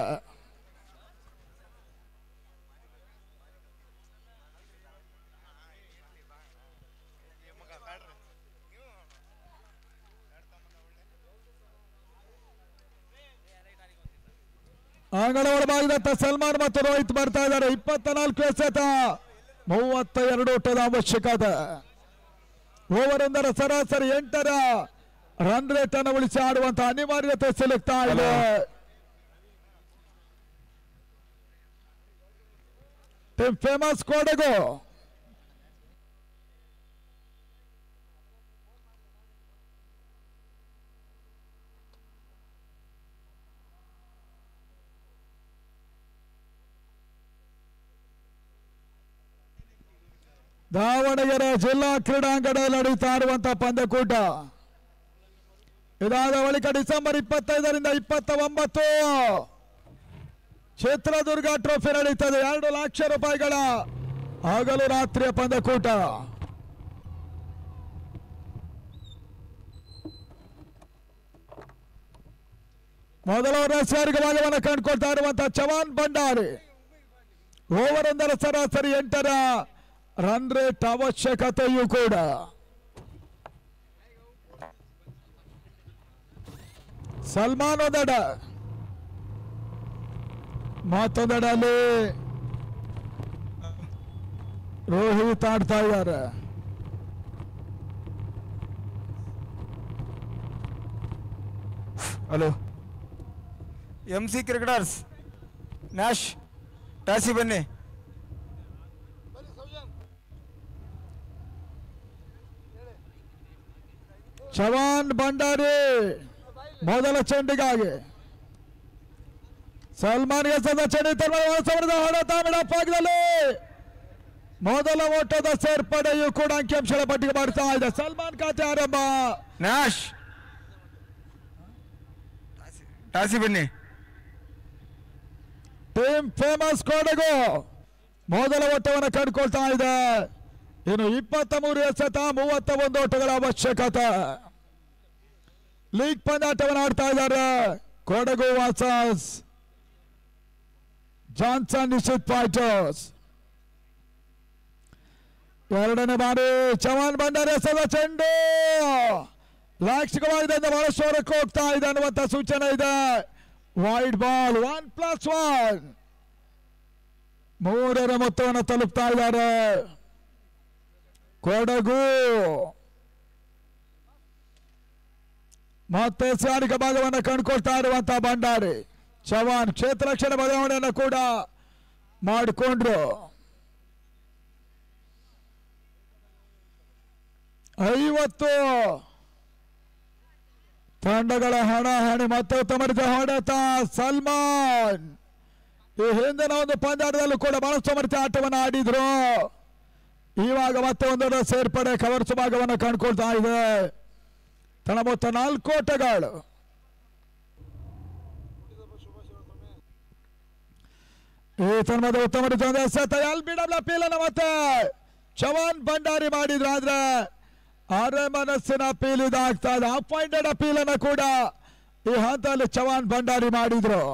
ಅಂಗಡ ಒಳಭಾಗದತ್ತ ಸಲ್ಮಾನ್ ಮತ್ತು ರೋಹಿತ್ ಬರ್ತಾ ಇದ್ದಾರೆ. 24 ಎಸೆತ 32 ಓಟದ ಅವಶ್ಯಕತೆ. ಓವರ್ ಒಂದರ ಸರಾಸರಿ 8ರ ರನ್ ರೇಟ್ ಅನ್ನು ಉಳಿಸಿ ಆಡುವಂತಹ ಅನಿವಾರ್ಯತೆ ಸಿಲುಕ್ತಾ ಇದೆ. ಟೀಮ್ ಫೇಮಸ್ ಕೊಡಗು ದಾವಣಗೆರೆ ಜಿಲ್ಲಾ ಕ್ರೀಡಾಂಗಣದಲ್ಲಿ ನಡೀತಾ ಇರುವಂತಹ ಪಂದ್ಯಕೂಟ. ಇದಾದ ಬಳಿಕ ಡಿಸೆಂಬರ್ 25ರಿಂದ 29 ಚಿತ್ರದುರ್ಗ ಟ್ರೋಫಿ ನಡೀತದೆ. 2 ಲಕ್ಷ ರೂಪಾಯಿಗಳ ಹಗಲು ರಾತ್ರಿಯ ಪಂದ್ಯಕೂಟ. ಮೊದಲ ರಸ್ಯಾರಿಗೆ ಭಾಗವನ್ನು ಕಂಡುಕೊಳ್ತಾ ಇರುವಂತಹ ಚವಾನ್ ಭಂಡಾರಿ. ಓವರ್ ಒಂದರ ಸರಾಸರಿ 8ರ ರನ್ ರೇಟ್ ಅವಶ್ಯಕತೆಯೂ ಕೂಡ. ಸಲ್ಮಾನ್ ಒಂದೆಡ, ಮತ್ತೊಂದೆಡಲ್ಲಿ ರೋಹಿತ್ ಆಡ್ತಾ ಇದ್ದಾರೆ. ಹಲೋ MC ಕ್ರಿಕೆಟರ್ಸ್, ನ್ಯಾಶ್ ಟಾಸಿ ಬನ್ನಿ. ಚವಾನ್ ಭಂಡಾರಿ ಮೊದಲ ಚೆಂಡಿಗಾಗಿ ಸಲ್ಮಾನ್ಗೆ ಸದ ಚೆಂಡಿ ಹೊಡೆತ ಮಿಡಪಾಗದಲ್ಲಿ ಮೊದಲ ಓಟದ ಸೇರ್ಪಡೆಯೂ ಕೂಡ ಅಂಕಿಅಂಶಗಳ ಪಟ್ಟಿಗೆ ಮಾಡ್ತಾ ಇದೆ. ಸಲ್ಮಾನ್ ಖಾತೆ ಆರಂಭ. ನ್ಯಾಶ್ ಟಾಸಿ ಬನ್ನಿ. ಟೀಮ್ ಫೇಮಸ್ ಕೊಡಗು ಮೊದಲ ಓಟವನ್ನು ಕಂಡುಕೊಳ್ತಾ ಇದೆ. ಇನ್ನು 23 ಎಸೆತ 31 ಓಟಗಳ ಅವಶ್ಯಕತೆ. ಲೀಗ್ ಪಂದ್ಯಾಟವನ್ನು ಆಡ್ತಾ ಇದ್ದಾರೆ ಕೊಡಗು ವರ್ಸಸ್ ಜಾನ್ಸನ್ ನಿಶ್ಚಿತ್ ಫೈಟರ್ಸ್. ಎರಡನೇ ಬಾರಿ ಚವಾನ್ ಭಂಡಾರಿ ಎಸೆದ ಚೆಂಡು ಲಾಕ್ಷಿಕವಾಗಿದೆ, ಬಹಳಷ್ಟು ಹೊರಕ್ಕೆ ಹೋಗ್ತಾ ಇದೆ ಅನ್ನುವಂತ ಸೂಚನೆ ಇದೆ. ವೈಡ್ ಬಾಲ್ 1+1 3ರ ಮೊತ್ತವನ್ನು ತಲುಪ್ತಾ ಇದ್ದಾರೆ ಕೊಡಗು. ಮತ್ತೆ ಸಾರಿಕ ಭಾಗವನ್ನು ಕಂಡುಕೊಳ್ತಾ ಇರುವಂತಹ ಭಂಡಾರಿ. ಚವಾನ್ ಕ್ಷೇತ್ರ ರಕ್ಷಣೆ ಬದಲಾವಣೆಯನ್ನು ಕೂಡ ಮಾಡಿಕೊಂಡ್ರು. 50 ತಂಡಗಳ ಹಣಾಹಣಿ. ಮತ್ತೆ ಉತ್ತಮ ರೀತಿಯ ಹೊಡೆತ ಸಲ್ಮಾನ್. ಈ ಹಿಂದಿನ ಒಂದು ಪಂದ್ಯಾಟದಲ್ಲೂ ಕೂಡ ಬಹಳಷ್ಟು ರೀತಿಯ ಆಟವನ್ನು ಆಡಿದ್ರು. ಇವಾಗ ಮತ್ತೆ ಒಂದರ ಸೇರ್ಪಡೆ ಕವರ್ಸ್ ಭಾಗವನ್ನು ಕಂಡುಕೊಳ್ತಾ ಇದೆ. ತನ್ನ ಮೊತ್ತ 4 ಓಟಗಳು. ಈ ತನ್ಮದ ಉತ್ತಮ ರೀತಿಯ ಎಸೆತ LBW ಅಪೀಲನ್ನು ಮತ್ತೆ ಚವಾನ್ ಭಂಡಾರಿ ಮಾಡಿದ್ರು. ಆದ್ರೆ ಅರೆ ಮನಸ್ಸಿನ ಅಪೀಲ್ ಇದಾಗ್ತಾ ಇದೆ. ಅಪಾಯಿಂಟೆಡ್ ಅಪೀಲನ್ನು ಕೂಡ ಈ ಹಂತದಲ್ಲಿ ಚವಾನ್ ಭಂಡಾರಿ ಮಾಡಿದ್ರು.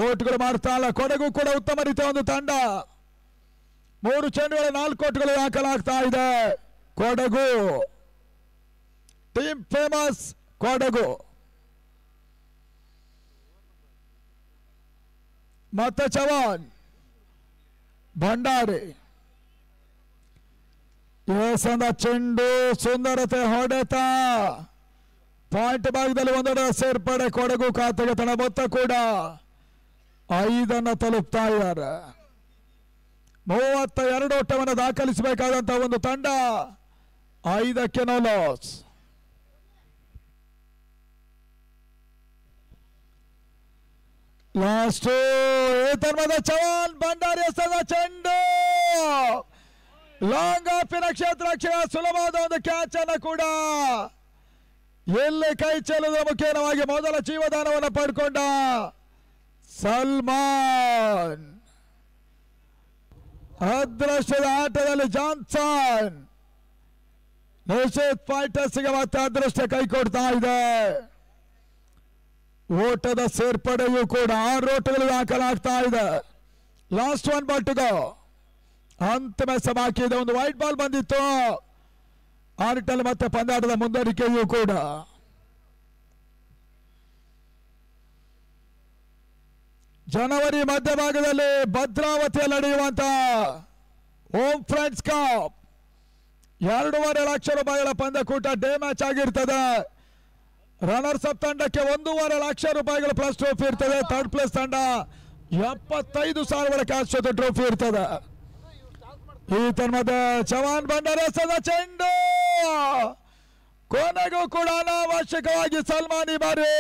ಓಟ್ಗಳು ಮಾಡ್ತಾ ಇಲ್ಲ ಕೊಡಗು ಕೂಡ ಉತ್ತಮ ರೀತಿಯ ಒಂದು ತಂಡ. 3 ಚೆಂಡುಗಳ 4 ಓಟ್ಗಳು ದಾಖಲಾಗ್ತಾ ಇದೆ ಕೊಡಗು. Team famous Kodagu. ಮತ್ತೆ ಚವಾನ್ ಭಂಡಾರಿ ಎಸೆದ ಚೆಂಡು ಸುಂದರತೆ ಹೊಡೆತ. ಪಾಯಿಂಟ್ ಭಾಗದಲ್ಲಿ ಒಂದರ ಸೇರ್ಪಡೆ ಕೊಡಗು ಖಾತೆಗೆ. ತನ್ನ ಮೊತ್ತ ಕೂಡ 5 ತಲುಪ್ತಾ ಇದ್ದಾರೆ. 32 ಓಟವನ್ನು ದಾಖಲಿಸಬೇಕಾದಂತಹ ಒಂದು ತಂಡ. 5ಕ್ಕೆ ನೋ ಲಾಸ್. ಲಾಸ್ಟ್ ಧರ್ಮದ ಚವಾನ್ ಭಂಡಾರಿ ಎಸೆದ ಚೆಂಡು ಲಾಂಗ್ ಆಫಿನ ಕ್ಷೇತ್ರ ರಕ್ಷಕ ಸುಲಭವಾದ ಒಂದು ಕ್ಯಾಚ್ ಅನ್ನು ಕೂಡ ಎಲ್ಲಿ ಕೈ ಚೆಲ್ಲುವುದರ ಮುಖೇನವಾಗಿ ಮೊದಲ ಜೀವದಾನವನ್ನು ಪಡ್ಕೊಂಡ ಸಲ್ಮಾನ್. ಅದೃಷ್ಟದ ಆಟದಲ್ಲಿ ಜಾನ್ಸನ್ ನಿಶ್ಚಿತ್ ಫೈಟರ್ಸ್ಗೆ ಮತ್ತೆ ಅದೃಷ್ಟ ಕೈ ಕೊಡ್ತಾ ಇದೆ. ಓಟದ ಸೇರ್ಪಡೆಯೂ ಕೂಡ 6 ಓಟಗಳು ದಾಖಲಾಗ್ತಾ ಇದೆ. Last 1 ball to go. ಅಂತಿಮ ಬಾಕಿ ಇದೆ. ಒಂದು ವೈಟ್ ಬಾಲ್ ಬಂದಿತ್ತು. ಆ ನಿಟ್ಟಿನಲ್ಲಿ ಮತ್ತೆ ಪಂದ್ಯಾಟದ ಮುಂದುವರಿಕೆಯೂ ಕೂಡ. ಜನವರಿ ಮಧ್ಯಭಾಗದಲ್ಲಿ ಭದ್ರಾವತಿಯಲ್ಲಿ ನಡೆಯುವಂತಹ ಹೋಮ್ ಫ್ರೆಂಡ್ಸ್ ಕಪ್ 2.5 ಲಕ್ಷ ರೂಪಾಯಿಗಳ ಪಂದ್ಯಕೂಟ ಡೇ ಮ್ಯಾಚ್ ಆಗಿರ್ತದೆ. ರನ್ನರ್ಸ್ ಅಪ್ ತಂಡಕ್ಕೆ 1.5 ಲಕ್ಷ ರೂಪಾಯಿಗಳ ಪ್ಲಸ್ ಟ್ರೋಫಿ ಇರ್ತದೆ. ಥರ್ಡ್ ಪ್ಲೇಸ್ ತಂಡ 75,000 ಕ್ಯಾಶ್ ಜೊತೆ ಟ್ರೋಫಿ ಇರ್ತದೆ. ಈ ತನ್ಮದ ಚವಾನ್ ಭಂಡಾರಿ ಎಸೆದ ಚೆಂಡು ಕೊನೆಗೂ ಕೂಡ ಅನಾವಶ್ಯಕವಾಗಿ ಸಲ್ಮಾನ್ ಈ ಬಾರಿ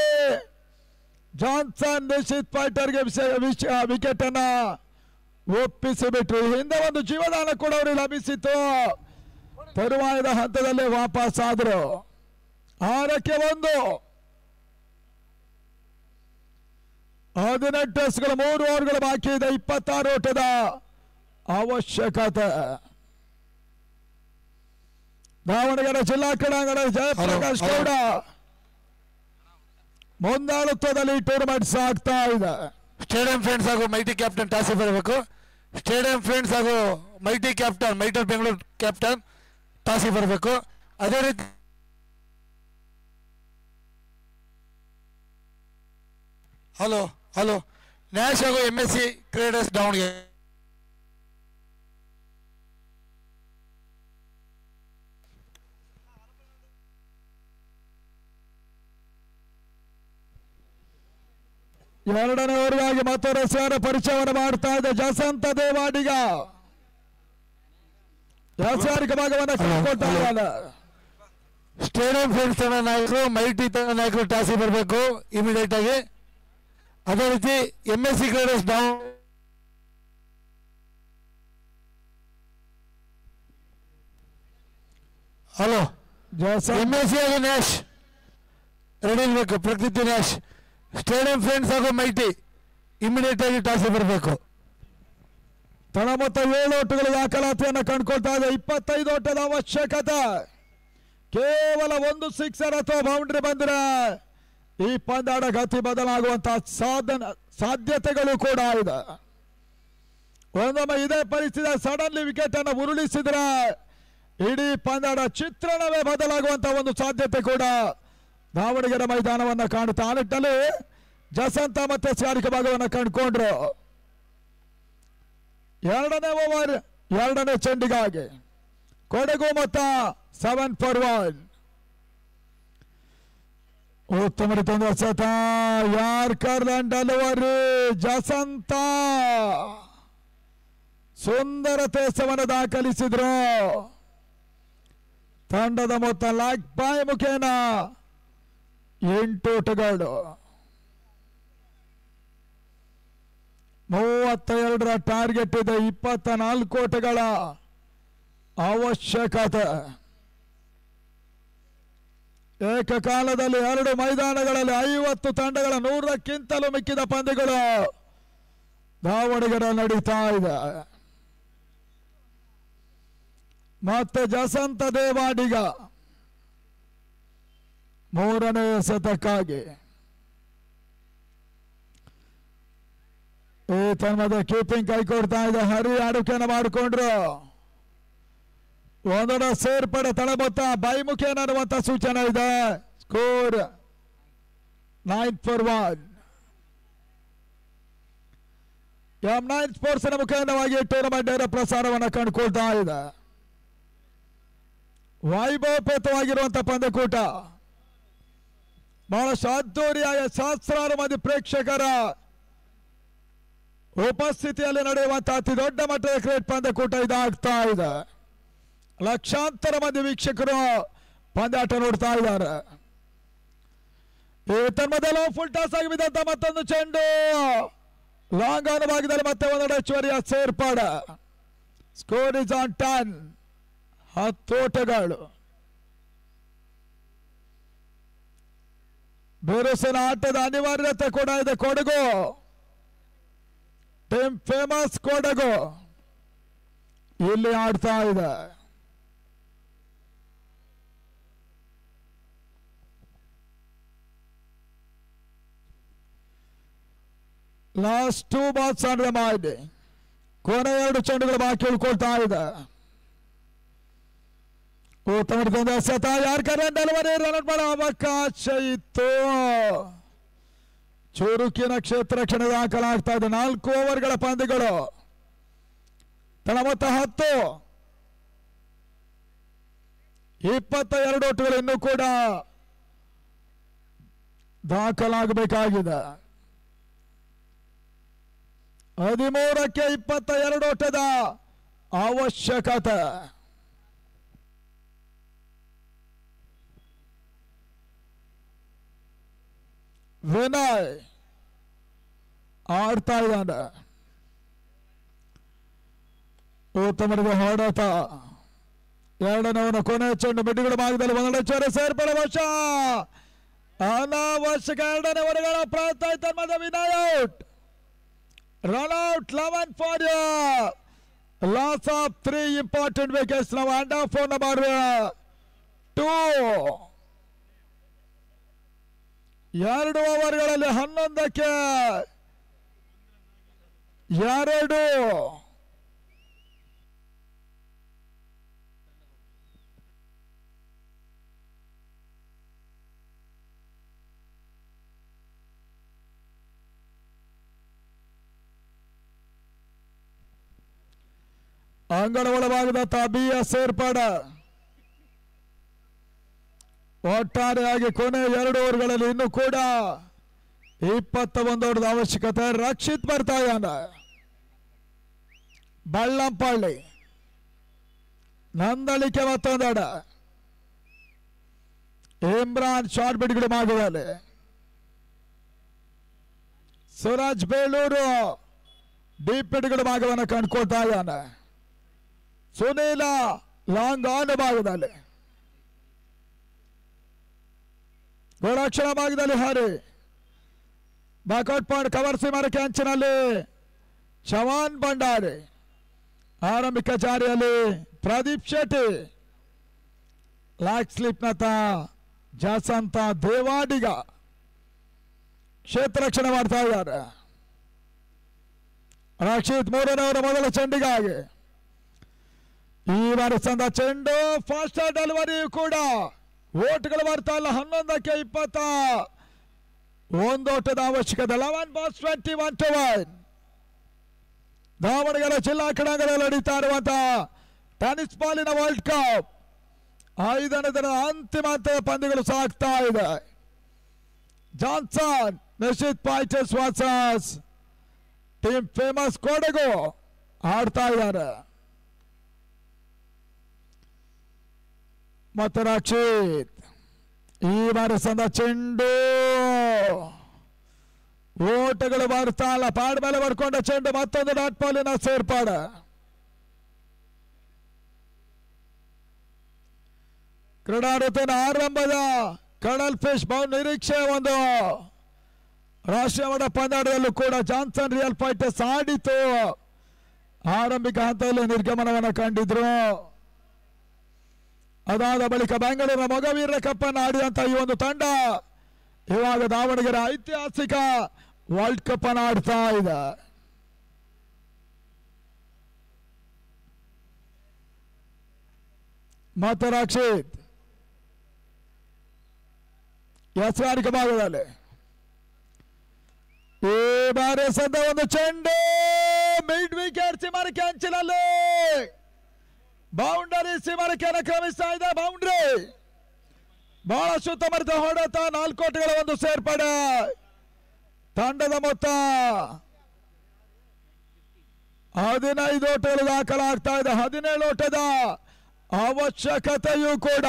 ಜಾನ್ಸನ್ ನಿಶ್ಚಿತ್ ಫೈಟರ್ಗೆ ವಿಕೆಟ್ ಅನ್ನ ಒಪ್ಪಿಸಿಬಿಟ್ರು. ಹಿಂದೆ ಒಂದು ಜೀವದಾನ ಕೂಡ ಅವರಿಗೆ ಲಭಿಸಿತ್ತು. ತರುವಾಯದ ಹಂತದಲ್ಲೇ ವಾಪಸ್ ಆದರು. 6ಕ್ಕೆ 1. 18 ಟೆಸ್ಟ್ಗಳು 3 ಓವರ್ಗಳು ಬಾಕಿ ಇದೆ. 26 ಓಟದ ಅವಶ್ಯಕತೆ. ದಾವಣಗೆರೆ ಜಿಲ್ಲಾ ಕ್ರೀಡಾಂಗಣ ಜಯಪ್ರಕಾಶ್ ಗೌಡ ಮುಂದಾಳುತ್ವದಲ್ಲಿ ಟೂರ್ನಮೆಂಟ್ ಸಾಗ್ತಾ ಇದೆ. ಸ್ಟೇಡಿಯಂ ಫ್ರೆಂಡ್ಸ್ ಹಾಗೂ ಮೈಟಿ ಕ್ಯಾಪ್ಟನ್ ಟಾಸಿ ಬರಬೇಕು. ಸ್ಟೇಡಿಯಂ ಫ್ರೆಂಡ್ಸ್ ಹಾಗೂ ಮೈಟಿ ಕ್ಯಾಪ್ಟನ್ ಮೈಟರ್ ಬೆಂಗಳೂರು ಕ್ಯಾಪ್ಟನ್ ಟಾಸಿ ಬರಬೇಕು. ಅದೇ ರೀತಿ ಹಲೋ ನ್ಯಾಶ್ ಹಾಗೂ MSC ಕ್ರೀಡರ್ಸ್ ದಾವಣಗೆರೆ. ಎರಡನೇ ಓವರ್ಗಾಗಿ ಮತ್ತೊಂದು ಸೇರ ಪರಿಚಯವನ್ನು ಮಾಡ್ತಾ ಇದೆ ಜಸಂತ ದೇವಾಡಿಗ. ವ್ಯಾವಸಾಯಿಕ ಭಾಗವನ್ನು ಕಳ್ಕೊಳ್ತಾ ಇದ್ದಾರೆ. ಸ್ಟೇಡಿಯಂ ಫ್ರೆಂಡ್ಸ್ ತಂಡ ನಾಯಕರು ಮೈಟಿ ತಂಡ ನಾಯಕರು ಟಾಸಿ ಬರಬೇಕು ಇಮಿಡಿಯೇಟ್ ಆಗಿ. ಅದೇ ರೀತಿ MSC ಕ್ರೀಡರ್ಸ್ ಹಲೋ MSC ಹಾಗೂ ನ್ಯಾಶ್ ರೆಡಿ ಇರಬೇಕು. ಪ್ರಕೃತಿ ನ್ಯಾಶ್ ಸ್ಟೇಡಿಯಂ ಫ್ರೆಂಡ್ಸ್ ಹಾಗೂ ಮೈಟಿ ಇಮಿಡಿಯೇಟ್ ಆಗಿ ಟಾಸಿ ಬರಬೇಕು. ತಳ ಮೊತ್ತ 7 ಓಟಗಳು ದಾಖಲಾತಿಯನ್ನು ಕಂಡುಕೊಳ್ತಾ ಇದೆ. 25 ಓಟದ ಅವಶ್ಯಕತೆ. ಕೇವಲ 1 ಸಿಕ್ಸರ್ ಅಥವಾ ಬೌಂಡ್ರಿ ಬಂದರೆ ಈ ಪಂದ್ಯಾಟ ಗತಿ ಬದಲಾಗುವಂತಹ ಸಾಧ್ಯತೆಗಳು ಕೂಡ ಇದೆ. ಒಂದೊಮ್ಮೆ ಇದೇ ಪರಿಸ್ಥಿತಿ ಸಡನ್ಲಿ ವಿಕೆಟ್ ಅನ್ನು ಉರುಳಿಸಿದ್ರೆ ಇಡೀ ಪಂದ್ಯಾಟ ಚಿತ್ರಣವೇ ಬದಲಾಗುವಂತಹ ಒಂದು ಸಾಧ್ಯತೆ ಕೂಡ ದಾವಣಗೆರೆ ಮೈದಾನವನ್ನು ಕಾಣುತ್ತಾ. ಆ ನಿಟ್ಟಿನಲ್ಲಿ ಜಸಂತ ಮತ್ತೆ ಸ್ಯಾರಿಕ ಭಾಗವನ್ನು ಕಂಡುಕೊಂಡ್ರು. ಎರಡನೇ ಓವರ್ ಎರಡನೇ ಚೆಂಡಿಗಾಗಿ ಕೊಡಗು ಮೊತ್ತ 7 for 1. ಉತ್ತಮ ರೀತಿಯ ಸತ ಯಾರ್ಕರ್ ಡೆಲಿವರಿ ಜಸಂತ ಸುಂದರ ತೇಸವನ್ನು ದಾಖಲಿಸಿದ್ರು. ತಂಡದ ಮೊತ್ತ ಲಾಕ್ ಬಾಯ್ ಮುಖೇನ 8 ಓಟಗಳು. 32ರ ಟಾರ್ಗೆಟ್ ಇದೆ. 24 ಓಟಗಳ ಅವಶ್ಯಕತೆ. ಏಕಕಾಲದಲ್ಲಿ 2 ಮೈದಾನಗಳಲ್ಲಿ 50 ತಂಡಗಳ 100ಕ್ಕಿಂತಲೂ ಮಿಕ್ಕಿದ ಪಂದ್ಯಗಳು ದಾವಣಗೆರೆ ನಡೀತಾ ಇದೆ. ಮತ್ತೆ ಜಸಂತ ದೇವಾಡಿಗ 3ನೇ ಎಸೆತಕ್ಕಾಗಿ ಈ ತನ್ಮದ ಕೀಪಿಂಗ್ ಕೈ ಕೊಡ್ತಾ ಇದೆ. ಹರಿ ಆಡುಕೆಯನ್ನು ಮಾಡಿಕೊಂಡ್ರು. ಒಂದರ ಸೇರ್ಪಡೆ ತಳಮೊತ್ತ ಬೈಮುಖೇನ ಅನ್ನುವಂಥ ಸೂಚನೆ ಇದೆ. Score 9 for 1. M9 ಸ್ಪೋರ್ಟ್ಸ್ ಮುಖೇನವಾಗಿ ಟೂರ್ನಮೆಂಟ್ ನೇರ ಪ್ರಸಾರವನ್ನು ಕಂಡುಕೊಳ್ತಾ ಇದೆ. ವೈಭವಪೇತವಾಗಿರುವಂತಹ ಪಂದ್ಯಕೂಟ. ಬಹಳಷ್ಟು ಅದ್ದೂರಿಯಾಗಿ ಸಹಸ್ರಾರು ಮಂದಿ ಪ್ರೇಕ್ಷಕರ ಉಪಸ್ಥಿತಿಯಲ್ಲಿ ನಡೆಯುವಂತಹ ಅತಿ ದೊಡ್ಡ ಮಟ್ಟದ ಕ್ರಿಕೆಟ್ ಪಂದ್ಯಕೂಟ ಇದಾಗ್ತಾ ಇದೆ. ಲಕ್ಷಾಂತರ ಮಂದಿ ವೀಕ್ಷಕರು ಪಂದ್ಯಾಟ ನೋಡ್ತಾ ಇದ್ದಾರೆ. ಈ ತನ್ಮದಲ್ಲೂ ಫುಲ್ ಟಾಸ್ ಆಗಿ ಬಿದ್ದಂತ ಮತ್ತೊಂದು ಚೆಂಡು ಲಾಂಗ್ ಆನ್ ಭಾಗದಲ್ಲಿ ಮತ್ತೆ ಒಂದೆರಡು ಹೆಚ್ಚುವರಿಯ ಸೇರ್ಪಾಡು. Score is on 10. 10 ಓಟಗಳು. ಬಿರುಸಿನ ಆಟದ ಅನಿವಾರ್ಯತೆ ಕೂಡ ಇದೆ. ಕೊಡಗು ಟೀಮ್ ಫೇಮಸ್ ಕೊಡಗು ಇಲ್ಲಿ ಆಡ್ತಾ ಇದೆ. ಲಾಸ್ಟ್ 2 ಬಾಲ್ಸ್ ಆನ್ ದ ಮಾಡಿ ಕೊನೆ 2 ಚೆಂಡುಗಳು ಬಾಕಿ ಉಳ್ಕೊಳ್ತಾ ಇದೆ. ಉತ್ತಮ ಸತ ಯಾರ್ಕರ್ ಡೆಲಿವರಿ ರನ್ ಮಾಡೋ ಅವಕಾಶ ಇತ್ತು. ಚುರುಕಿನ ಕ್ಷೇತ್ರ ಕ್ಷಣ ದಾಖಲಾಗ್ತಾ ಇದೆ. 4 ಓವರ್ಗಳ ಪಂದ್ಯಗಳು. ತಳ ಮೊತ್ತ 10. 22 ಓಟಗಳು ಇನ್ನೂ ಕೂಡ ದಾಖಲಾಗಬೇಕಾಗಿದೆ. 13ಕ್ಕೆ 22 ಓಟದ ಅವಶ್ಯಕತೆ. ವಿನಯ್ ಆಡ್ತಾ ಇದ್ದಾನೆ. ಉತ್ತಮರಿಗೆ ಹೊಡೆತ. ಎರಡನೇವನ ಕೊನೆ ಚೆಂಡು ಮಿಡ್ಡುಗಳ ಭಾಗದಲ್ಲಿ ಒಂದೆರಡು ಸೇರ್ಪಡೆ ವಶ. ಅನಾವಶ್ಯಕ ಎರಡನೇ ಹೊರಗಳ ಪ್ರಯತ್ನ ಇತ್ತ Vinay out. Run out 11 for loss of 3 important wickets. ನಾವು ಅಂಡ್ ಆಫ್ ನಂಬರ್ 2. 2 ಓವರ್ಗಳಲ್ಲಿ 11ಕ್ಕೆ 2. ಅಂಗಣ ಒಳಭಾಗದ ಬಿಯ ಸೇರ್ಪಾಡ. ಒಟ್ಟಾರೆಯಾಗಿ ಕೊನೆ 2 ಓವರ್ಗಳಲ್ಲಿ ಇನ್ನೂ ಕೂಡ 21 ಓವರ್ದ ಅವಶ್ಯಕತೆ. ರಕ್ಷಿತ್ ಬರ್ತಾ ಇದ್ದಾನೆ. ಬಳ್ಳಂಪಳ್ಳಿ ನಂದಳಿಕೆ ಮತ್ತೊಂದೆಡ. ಇಮ್ರಾನ್ ಶಾರ್ಟ್ ಬಿಡ್ಗಳು ಮಾಡಿದಲ್ಲಿ. ಸುರಾಜ್ ಬೇಲೂರು ಡೀಪ್ ಬಿಡ್ಗಳು ಭಾಗವನ್ನು ಕಂಡುಕೊಳ್ತಾ ಇದ್ದಾನೆ. ಸುನೀಲ ಲಾಂಗ್ ಆನ್ ಭಾಗದಲ್ಲಿ. ಗೋಳಾಕ್ಷರ ಭಾಗದಲ್ಲಿ ಹಾರಿ ಬ್ಯಾಕ್ಔಟ್ ಪಾಯಿಂಟ್ ಕವರ್ ಸೀಮಾರಕ್ಕೆ ಅಂಚಿನಲ್ಲಿ ಚವಾನ್ ಭಂಡಾರಿ. ಆರಂಭಿಕ ಜಾರಿಯಲ್ಲಿ ಪ್ರದೀಪ್ ಶೆಟ್ಟಿ. ಲಾಕ್ ಸ್ಲಿಪ್ ನತ ಜಾಸಂತ ದೇವಾಡಿಗ ಕ್ಷೇತ್ರ ರಕ್ಷಣೆ ಮಾಡ್ತಾ ಇದ್ದಾರೆ. ರಕ್ಷಿತ್ 3ನೇ ಓವರ್ ಮೊದಲ ಚೆಂಡಿಗಾಗಿ. ಈ ಬಾರಿ ಸಂದ ಚೆಂಡು ಫಾಸ್ಟ್ ಡೆಲಿವರಿ ಕೂಡ. ಓಟ್ಗಳು ಬರ್ತಾ ಇಲ್ಲ. 11ಕ್ಕೆ 21 ಓಟದ ಅವಶ್ಯಕತೆ. 11 balls 21 to 1. ದಾವಣಗೆರೆ ಜಿಲ್ಲಾ ಕ್ರೀಡಾಂಗಣದಲ್ಲಿ ನಡೀತಾ ಇರುವಂತಹ ಟೆನಿಸ್ ಬಾಲಿನ ವರ್ಲ್ಡ್ ಕಪ್ 5ನೇ ದಿನದ ಅಂತಿಮ ಹಂತದ ಪಂದ್ಯಗಳು ಸಾಗ್ತಾ ಇದೆ. ಜಾನ್ಸನ್ ನಿಶ್ಚಿತ್ ಪೈಟರ್ಸ್ ವರ್ಸಸ್ ಟೀಮ್ ಫೇಮಸ್ ಕೊಡಗು ಆಡ್ತಾ ಇದ್ದಾರೆ. ಮತ್ತು ರಕ್ಷಿತ್ ಈ ಬಾರಿ ಸಂದ ಚೆಂಡು. ಓಟಗಳು ಬರ್ತಾ ಇಲ್ಲ. ಪಾಡ್ ಮೇಲೆ ಬರ್ಕೊಂಡ ಚೆಂಡು. ಮತ್ತೊಂದು ಡಾಟ್ ಬಾಲಿನ ಸೇರ್ಪಾಡ. ಕ್ರೀಡಾ ಋತುವಿನ ಆರಂಭದ ಕಡಲ್ ಫಿಶ್ ಬೌಂಡ್ ನಿರೀಕ್ಷೆ ಒಂದು ರಾಷ್ಟ್ರೀಯ ಮಟ್ಟ ಪಂದ್ಯಾಟದಲ್ಲೂ ಕೂಡ ಜಾನ್ಸನ್ ರಿಯಲ್ ಫೈಟರ್ಸ್ ಆಡಿತು. ಆರಂಭಿಕ ಹಂತದಲ್ಲಿ ನಿರ್ಗಮನವನ್ನು ಕಂಡಿದ್ರು. ಅದಾದ ಬಳಿಕ ಬೆಂಗಳೂರಿನ ಮೊಗವೀರ ಕಪ್ ಅನ್ನು ಆಡಿದಂತ ಈ ಒಂದು ತಂಡ ಇವಾಗ ದಾವಣಗೆರೆ ಐತಿಹಾಸಿಕ ವರ್ಲ್ಡ್ ಕಪ್ ಅನ್ನು ಆಡ್ತಾ ಇದೆ. ಮತ್ತೆ ರಕ್ಷಿತ್ ಎಸ್ಗಾರಿಕೆ ಭಾಗದಲ್ಲಿ ಈ ಬಾರಿ ಸದ್ದ ಒಂದು ಚೆಂಡು ಮಿಡ್ ವಿಕೆಟ್ ಸೀಮಾರಕ್ಕೆ ಅಂಚಿನಲ್ಲಿ. ಬೌಂಡರಿ ಸೀಮಾರಕೆಯನ್ನು ಕ್ರಮಿಸ್ತಾ ಇದೆ. ಬೌಂಡ್ರಿ ಬಹಳ ಸುತ್ತಮುತ್ತ ಹೊಡೆತ. 4 ಓಟಗಳ ಒಂದು ಸೇರ್ಪಡೆ. ತಂಡದ ಮೊತ್ತ 15 ಓಟಗಳು ದಾಖಲಾಗ್ತಾ ಇದೆ. 17 ಓಟದ ಅವಶ್ಯಕತೆಯೂ ಕೂಡ.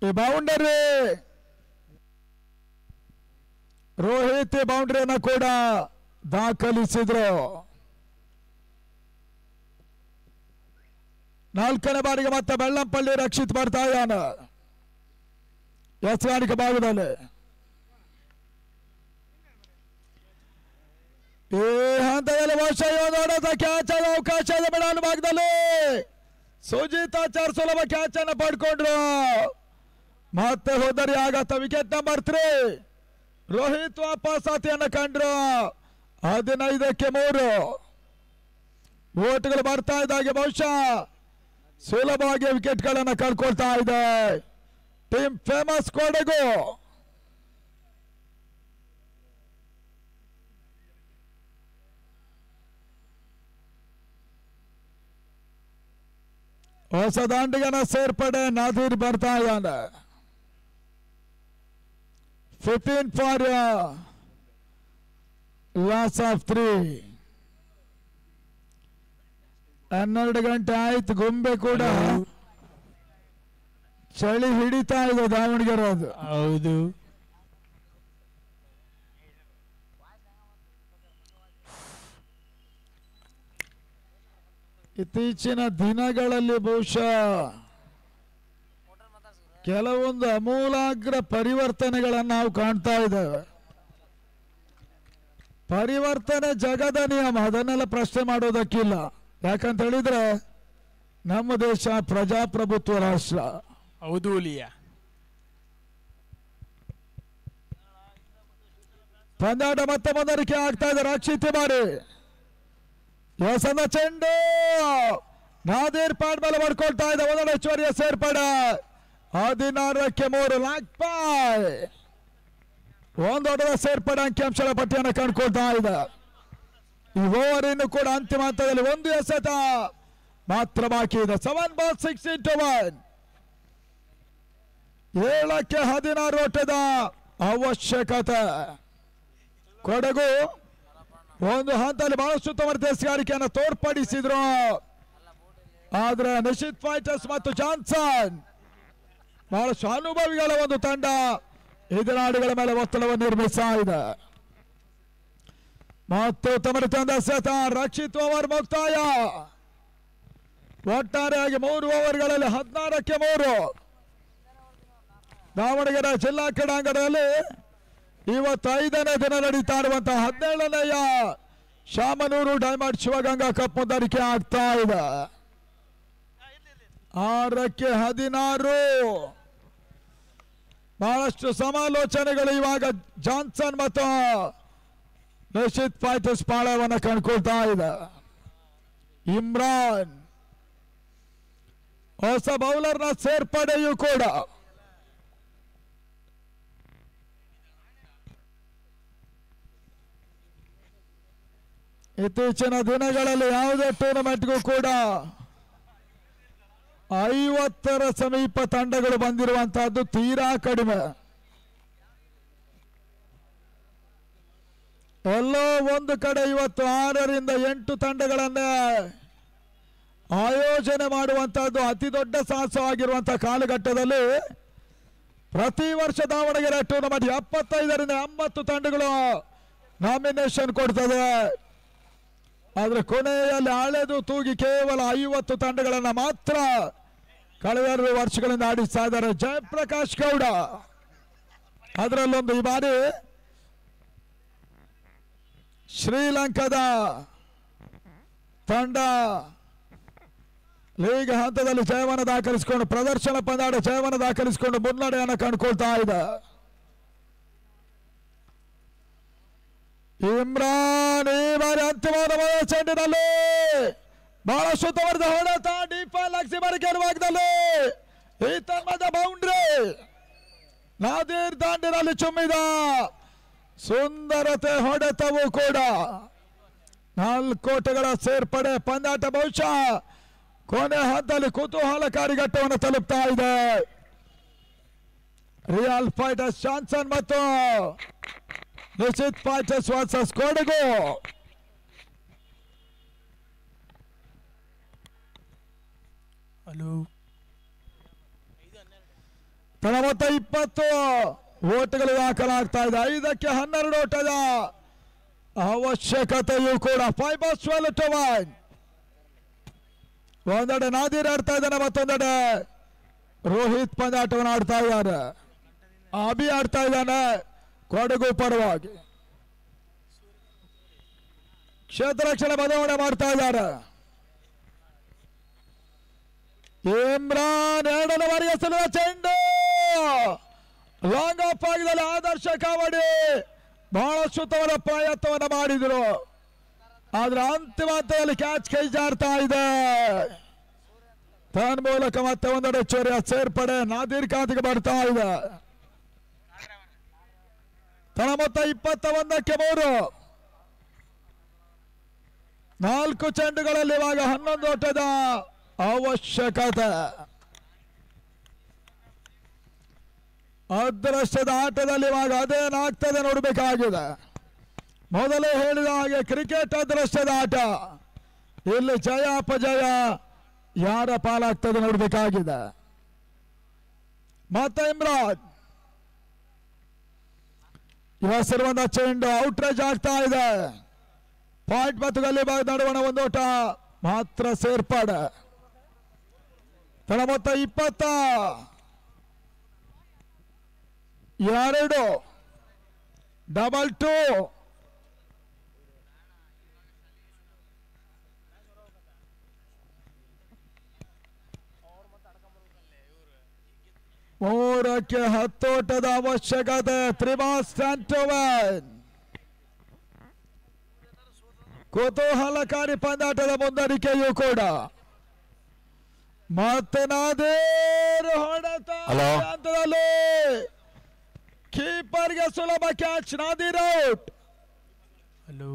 ಈ ಬೌಂಡರಿ ರೋಹಿತ್ ಬೌಂಡ್ರಿಯನ್ನು ಕೂಡ ದಾಖಲಿಸಿದ್ರು. 4ನೇ ಬಾರಿಗೆ ಮತ್ತೆ ಬೆಳ್ಳಂಪಳ್ಳಿ ರಕ್ಷಿತ್ ಬರ್ತಾ ಇದ್ದಾನೆ ಎಸ್ಗಾರಿಕೆ ಭಾಗದಲ್ಲಿ. ಈ ಹಂತದಲ್ಲಿ ಕ್ಯಾಚ್ ಆದ ಅವಕಾಶ ಇದೆ ಬೆಳವಣಿಗೆ ಭಾಗದಲ್ಲಿ. ಸುಜಿತಾಚಾರ್ ಸುಲಭ ಕ್ಯಾಚ್ ಅನ್ನು ಪಡ್ಕೊಂಡ್ರು. ಮತ್ತೆ ಹೋದರಿ ಆಗತ್ತ ವಿಕೆಟ್ ನಂಬರ್ 3. ರೋಹಿತ್ ವಾಪಸಾತಿಯನ್ನು ಕಂಡ್ರು. 15ಕ್ಕೆ 3 ಓಟ್ಗಳು ಬರ್ತಾ ಇದ್ದಾಗೆ ಬಹುಶಃ ಸುಲಭವಾಗಿ ವಿಕೆಟ್ಗಳನ್ನು ಕಳ್ಕೊಳ್ತಾ ಇದೆ ಟೀಮ್ ಫೇಮಸ್ ಕೊಡಗು. ಹೊಸ ದಾಂಡಿಗನ ಸೇರ್ಪಡೆ ನಾದೀರ್ ಬರ್ತಾ ಇದ್ದಾನೆ. 15 ಫಾರ್ ಲಾಸ್ ಆಫ್ 3. 12 ಗಂಟೆ ಆಯ್ತು. ಗೊಂಬೆ ಕೂಡ ಚಳಿ ಹಿಡಿತಾ ಇದೆ ದಾವಣಗೆರೆ. ಅದು ಹೌದು. ಇತ್ತೀಚಿನ ದಿನಗಳಲ್ಲಿ ಬಹುಶಃ ಕೆಲವೊಂದು ಅಮೂಲಾಗ್ರ ಪರಿವರ್ತನೆಗಳನ್ನು ನಾವು ಕಾಣ್ತಾ ಇದ್ದೇವೆ. ಪರಿವರ್ತನೆ ಜಗದ ನಿಯಮ, ಅದನ್ನೆಲ್ಲ ಪ್ರಶ್ನೆ ಮಾಡೋದಕ್ಕಿಲ್ಲ. ಯಾಕಂತ ಹೇಳಿದ್ರೆ ನಮ್ಮ ದೇಶ ಪ್ರಜಾಪ್ರಭುತ್ವ ರಾಷ್ಟ್ರ. ಹೌದು ಲಿಯ. ಪಂದ್ಯಾಟ ಮತ್ತೆ ಮುಂದರಿಕೆ ಆಗ್ತಾ ಇದೆ. ರಕ್ಷಿತ ಮಾಡಿ ಹೊಸದ ಚೆಂಡು ನಾದೀರ್ ಪಾಡ್ ಮೇಲೆ ಮಾಡ್ಕೊಳ್ತಾ ಇದೆ. ಒಂದೊಂದು ಹೆಚ್ಚುವರಿಯ ಸೇರ್ಪಡೆ 16ಕ್ಕೆ 3 ಲಾಕ್ ಪಾಯ್. ಒಂದೊಡ್ಡದ ಸೇರ್ಪಡೆ ಅಂಕಿಅಂಶಗಳ ಪಟ್ಟಿಯನ್ನು ಕಂಡುಕೊಳ್ತಾ ಇದೆ. ಈ ಓವರ್ ಇನ್ನು ಕೂಡ ಅಂತಿಮ ಹಂತದಲ್ಲಿ 1 ಎಸೆತ ಮಾತ್ರ ಬಾಕಿ ಇದೆ. 7 ಬಾಲ್ 6 into 1. 7ಕ್ಕೆ 16 ಓಟದ ಅವಶ್ಯಕತೆ. ಕೊಡಗು ಒಂದು ಹಂತದಲ್ಲಿ ಬಹಳಷ್ಟು ಉತ್ತಮ ದೇಶಗಾರಿಕೆಯನ್ನು ತೋರ್ಪಡಿಸಿದ್ರು. ಆದ್ರೆ ನಿಶಿತ್ ಫೈಟರ್ಸ್ ಮತ್ತು ಜಾನ್ಸನ್ ಬಹಳಷ್ಟು ಅನುಭವಿಗಳ ಒಂದು ತಂಡ ಎದುರಾಳಿಗಳ ಮೇಲೆ ಒತ್ತಡವನ್ನು ನಿರ್ಮಿಸ್ತಾ ಇದೆ. ಮತ್ತು ತಮ್ಮ ತಂಡ ಸತ ರಕ್ಷಿತ್ ಓವರ್ ಮುಕ್ತಾಯ. ಒಟ್ಟಾರೆಯಾಗಿ 3 ಓವರ್ಗಳಲ್ಲಿ 16ಕ್ಕೆ 3. ದಾವಣಗೆರೆ ಜಿಲ್ಲಾ ಕ್ರೀಡಾಂಗಣದಲ್ಲಿ ಇವತ್ತು 5ನೇ ದಿನ ನಡೀತಾ ಇರುವಂತಹ 17ನೆಯ ಶಾಮನೂರು ಡೈಮಂಡ್ ಶಿವಗಂಗಾ ಕಪ್ ಮುಂದರಿಕೆ ಆಗ್ತಾ ಇದೆ. 6ಕ್ಕೆ 16. ಬಹಳಷ್ಟು ಸಮಾಲೋಚನೆಗಳು ಇವಾಗ ಜಾನ್ಸನ್ ಮತ್ತು ನಿಶಿತ್ ಫೈಟರ್ಸ್ ಪಾಳಯವನ್ನು ಕಂಡುಕೊಳ್ತಾ ಇದೆ. ಇಮ್ರಾನ್ ಹೊಸ ಬೌಲರ್ನ ಸೇರ್ಪಡೆಯೂ ಕೂಡ. ಇತ್ತೀಚಿನ ದಿನಗಳಲ್ಲಿ ಯಾವುದೇ ಟೂರ್ನಮೆಂಟ್ಗೂ ಕೂಡ 50ರ ಸಮೀಪ ತಂಡಗಳು ಬಂದಿರುವಂತಹದ್ದು ತೀರಾ ಕಡಿಮೆ. ಎಲ್ಲೋ ಒಂದು ಕಡೆ ಇವತ್ತು 6ರಿಂದ 8 ತಂಡಗಳನ್ನೇ ಆಯೋಜನೆ ಮಾಡುವಂತಹದ್ದು ಅತಿ ದೊಡ್ಡ ಸಾಹಸವಾಗಿರುವಂತಹ ಕಾಲಘಟ್ಟದಲ್ಲಿ ಪ್ರತಿ ವರ್ಷ ದಾವಣಗೆರೆ ಟೂರ್ನಮೆಂಟ್ 75ರಿಂದ 80 ತಂಡಗಳು ನಾಮಿನೇಷನ್ ಕೊಡ್ತದೆ. ಆದ್ರೆ ಕೊನೆಯಲ್ಲಿ ಹಳೆದು ತೂಗಿ ಕೇವಲ 50 ತಂಡಗಳನ್ನ ಮಾತ್ರ ಕಳೆದ 2 ವರ್ಷಗಳಿಂದ ಆಡಿಸ್ತಾ ಇದ್ದಾರೆ. ಜಯಪ್ರಕಾಶ್ ಗೌಡ ಅದರಲ್ಲೊಂದು. ಈ ಬಾರಿ ಶ್ರೀಲಂಕಾದ ತಂಡ ಲೀಗ್ ಹಂತದಲ್ಲಿ ಜಯವನ್ನು ದಾಖಲಿಸಿಕೊಂಡು ಪ್ರದರ್ಶನ ಪಂದ್ಯಾಟ ಜಯವನ್ನು ದಾಖಲಿಸಿಕೊಂಡು ಮುನ್ನಡೆಯನ್ನು ಕಂಡುಕೊಳ್ತಾ ಇದೆ. ಇಮ್ರಾನ್ ಈ ಬಾರಿ ಅಂತಿಮವಾದ ಚೆಂಡಿನಲ್ಲಿ ಬಹಳಷ್ಟು ಉತ್ತಮವಾದ ಹೊಡೆತ. ಡಿಫೈನ್ ಲಕ್ಸಿಮರ್ ಗೆಲುವಾಗದಲ್ಲಿ ಈ ತನ್ಮದ ಬೌಂಡ್ರಿ ನಾದೀರ್ ದಾಂಡಿನಲ್ಲಿ ಚುಮ್ಮಿದ ಸುಂದರತೆ ಹೊಡೆತವು ಕೂಡ. 4 ಓಟಗಳ ಸೇರ್ಪಡೆ. ಪಂದ್ಯಾಟ ಬಹುಶಃ ಕೊನೆ ಹಂತದಲ್ಲಿ ಕುತೂಹಲಕಾರಿ ಘಟ್ಟವನ್ನು ತಲುಪ್ತಾ ಇದೆ. ರಿಯಲ್ ಫೈಟರ್ಸ್ ಜಾನ್ಸನ್ ಮತ್ತು Nishit fighters versus Kodagu. Hello. ತನ್ನ ಮೊತ್ತ 20 ಓಟಗಳು ದಾಖಲಾಗ್ತಾ ಇದೆ. 5ಕ್ಕೆ 12 ಓಟದ ಅವಶ್ಯಕತೆಯೂ ಕೂಡ. 5 balls 12 to 1. ಒಂದೆಡೆ ನಾದೀರ್ ಆಡ್ತಾ ಇದ್ದಾನೆ, ಮತ್ತೊಂದೆಡೆ ರೋಹಿತ್ ಪಂದ್ಯಾಟವನ್ನು ಆಡ್ತಾ ಇದ್ದಾರೆ. ಅಭಿ ಆಡ್ತಾ ಇದ್ದಾನೆ ಕೊಡಗು ಪರವಾಗಿ. ಕ್ಷೇತ್ರ ರಕ್ಷಣೆ ಬದಲಾವಣೆ ಮಾಡ್ತಾ ಇದ್ದಾರೆ. ಇಮ್ರಾನ್ 2ನೇ ಬಾರಿಗೆ ಸಲುವ ಚೆಂಡು ಲಾಂಗ್ ಆಫ್ ಆಗಿದಲ್ಲಿ ಆದರ್ಶ ಕಾವಡಿ ಬಹಳಷ್ಟು ಉತ್ತಮವಾದ ಪ್ರಯತ್ನವನ್ನು ಮಾಡಿದ್ರು. ಆದ್ರೆ ಅಂತಿಮ ಹಂತದಲ್ಲಿ ಕ್ಯಾಚ್ ಕೈ ಜಾರ್ತಾ ಇದೆ. ತನ್ನ ಮೂಲಕ ಮತ್ತೆ ಒಂದೆಡೆ ಚೋರಿಯ ಸೇರ್ಪಡೆ ನಾದೀರ್ ಖಾತೆಗೆ ಬರ್ತಾ ಇದೆ. ತನ್ನ ಮೊತ್ತ 21ಕ್ಕೆ 3. 4 ಚೆಂಡುಗಳಲ್ಲಿ ಇವಾಗ 11 ಓಟದ ಅವಶ್ಯಕತೆ. ಅದೃಷ್ಟದ ಆಟದಲ್ಲಿ ಇವಾಗ ಅದೇನಾಗ್ತದೆ ನೋಡಬೇಕಾಗಿದೆ. ಮೊದಲೇ ಹೇಳಿದ ಹಾಗೆ ಕ್ರಿಕೆಟ್ ಅದೃಷ್ಟದ ಆಟ. ಇಲ್ಲಿ ಜಯ ಅಪಜಯ ಯಾರ ಪಾಲಾಗ್ತದೆ ನೋಡಬೇಕಾಗಿದೆ. ಮತ್ತೆ ಇಮ್ರಾನ್ ಇವಸಿರುವಂತಹ ಚೆಂಡು ಔಟ್ರೇಜ್ ಆಗ್ತಾ ಇದೆ. ಪಾಯಿಂಟ್ ಮತ್ತು ಗಲ್ಲಿ ಭಾಗ ನಡುವಣ 1 ಓಟ ಮಾತ್ರ ಸೇರ್ಪಡೆ. ತಳ ಮೊತ್ತ 22 ಡಬಲ್ 2 3ಕ್ಕೆ 10 ಓಟದ ಅವಶ್ಯಕತೆ. ತ್ರಿಮಾಸ್ ಸ್ಯಾಂಟೋವನ್ ಕುತೂಹಲಕಾರಿ ಪಂದ್ಯಾಟದ ಮುಂದರಿಕೆಯೂ ಕೂಡ. ಮತ್ತೆ ನಾದೇರು ಹೊಡೆತ ಹಂತದಲ್ಲಿ ಕೀಪರ್ಗೆ ಸುಲಭ ಕ್ಯಾಚ್. ನಾದೀರ್ ಔಟ್. ಹಲೋ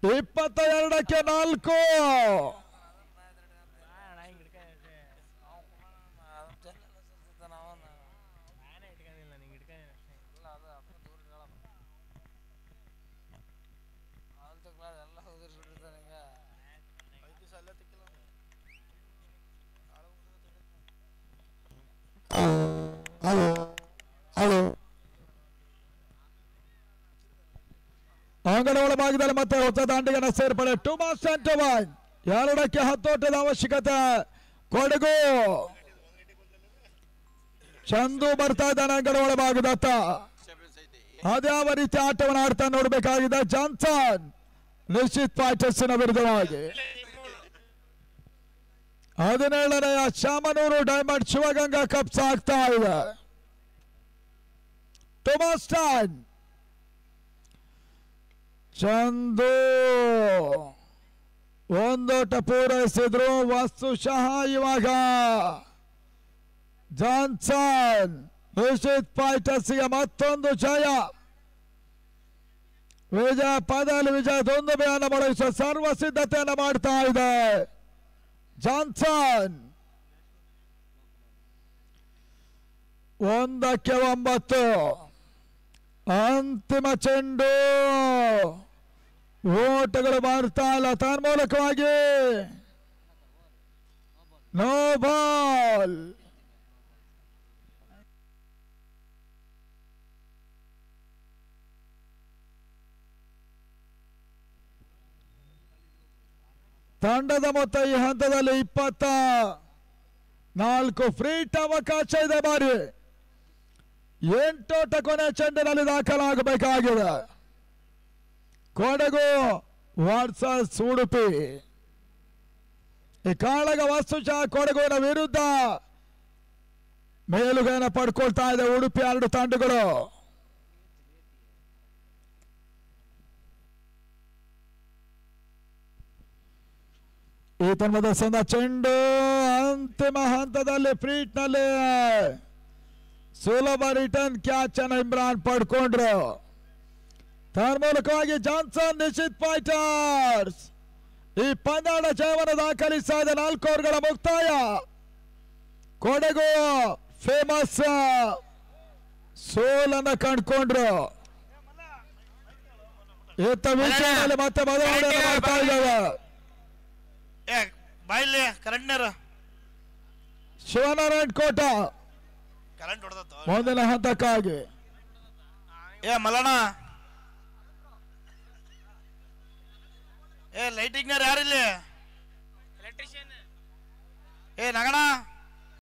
22ಕ್ಕೆ 4. ಅಂಗಡ ಒಳಭಾಗದಲ್ಲಿ ಮತ್ತೆ ಹೊಸ ದಾಂಡಿಗನ ಸೇರ್ಪಡೆ. ಟುಮಾಸ್ ಸ್ಯಾಂಟೋವನ್ 2ಕ್ಕೆ 10 ಓಟದ ಅವಶ್ಯಕತೆ. ಕೊಡಗು ಚಂದು ಬರ್ತಾ ಇದ್ದಾನೆ ಅಂಗಡ ಒಳಭಾಗದತ್ತ. ಅದ್ಯಾವ ರೀತಿ ಆಟವನ್ನು ಆಡ್ತಾ ನೋಡಬೇಕಾಗಿದೆ. ಜಾನ್ಸನ್ ನಿಶ್ಚಿತ್ ಪಾಯ್ಟಸ್ಸಿನ ವಿರುದ್ಧವಾಗಿ 17ನೆಯ ಶಾಮನೂರು ಡೈಮಂಡ್ ಶಿವಗಂಗಾ ಕಪ್ ಸಾಗ್ತಾ ಇದೆ. ಟೊಮಾಸ್ ಟೈನ್ ಚಂದು ಒಂದೋಟ ಪೂರೈಸಿದ್ರು. ವಸ್ತುಶಃ ಇವಾಗ ಜಾನ್ಸನ್ ನಿಶ್ಚಿತ್ ಪಾಯ್ಟಸ್ಸಿಗೆ ಮತ್ತೊಂದು ಜಯ. ವಿಜಯ ಪದಲ್ ವಿಜಯದೊಂದು ಬೇಯನ್ನು ಮೊಳಗಿಸುವ ಸರ್ವ ಸಿದ್ಧತೆಯನ್ನು ಮಾಡ್ತಾ ಇದೆ ಜಾನ್ಸನ್. 1ಕ್ಕೆ 9 ಅಂತಿಮ ಚೆಂಡು. ಓಟಗಳು ಬರ್ತಾ ಇಲ್ಲ. ತನ್ಮೂಲಕವಾಗಿ ನೋ ಬಾಲ್. ತಂಡದ ಮೊತ್ತ ಈ ಹಂತದಲ್ಲಿ 24. ಫ್ರೀಟ್ ಅವಕಾಶ ಇದೆ. ಬಾರಿ 8 ಓಟ ಕೊನೆ ಚೆಂಡಿನಲ್ಲಿ ದಾಖಲಾಗಬೇಕಾಗಿದೆ. ಕೊಡಗು ವರ್ಸಸ್ ಉಡುಪಿ. ಈ ಕಾಳಗ ವಸ್ತುಶಃ ಕೊಡಗುವಿನ ವಿರುದ್ಧ ಮೇಲುಗೈನ ಪಡ್ಕೊಳ್ತಾ ಇದೆ ಉಡುಪಿ 2 ತಂಡಗಳು. ಈ ತನ್ಮದ ಸಂದ ಚೆಂಡು ಅಂತಿಮ ಹಂತದಲ್ಲಿ ಫ್ರೀಟ್ ನಲ್ಲಿ ಸುಲಭ ರಿಟರ್ನ್ ಕ್ಯಾಚ್ ಅನ್ನು ಇಮ್ರಾನ್ ಪಡ್ಕೊಂಡ್ರು. ತನ್ಮೂಲಕವಾಗಿ ಜಾನ್ಸನ್ ನಿಶ್ಚಿತ್ ಫೈಟರ್ಸ್ ಈ ಪಂದ್ಯಾಟ ಜಯವನ್ನು ದಾಖಲಿಸ್ತಾ ಇದೆ. 4 ಓವರ್ಗಳ ಮುಕ್ತಾಯ. ಕೊಡಗು ಫೇಮಸ್ ಸೋಲನ್ನು ಕಂಡುಕೊಂಡ್ರು. ಇತ್ತ ವಿಷಯದಲ್ಲಿ ಮತ್ತೆ ಬದಲಾವಣೆ ಮಾಡ್ತಾ ಇದ್ದಾವೆ. ಬಾಯಿಲಿ ಕರೆಂಟ್ನರು ಶಿವನಾರಾಯಣ್ ಕೋಟ ಕರೆಂಟ್ ಹೊಡೆದತ್ತು. ಮುಂದಿನ ಹಂತಕ್ಕಾಗಿ ಮಲ್ಲಣ್ಣ ಲೈಟಿಂಗ್ನರ್ ಯಾರಿಲ್ಲಿ? ಎಲೆಕ್ಟ್ರಿಷಿಯನ್ ನಗಣ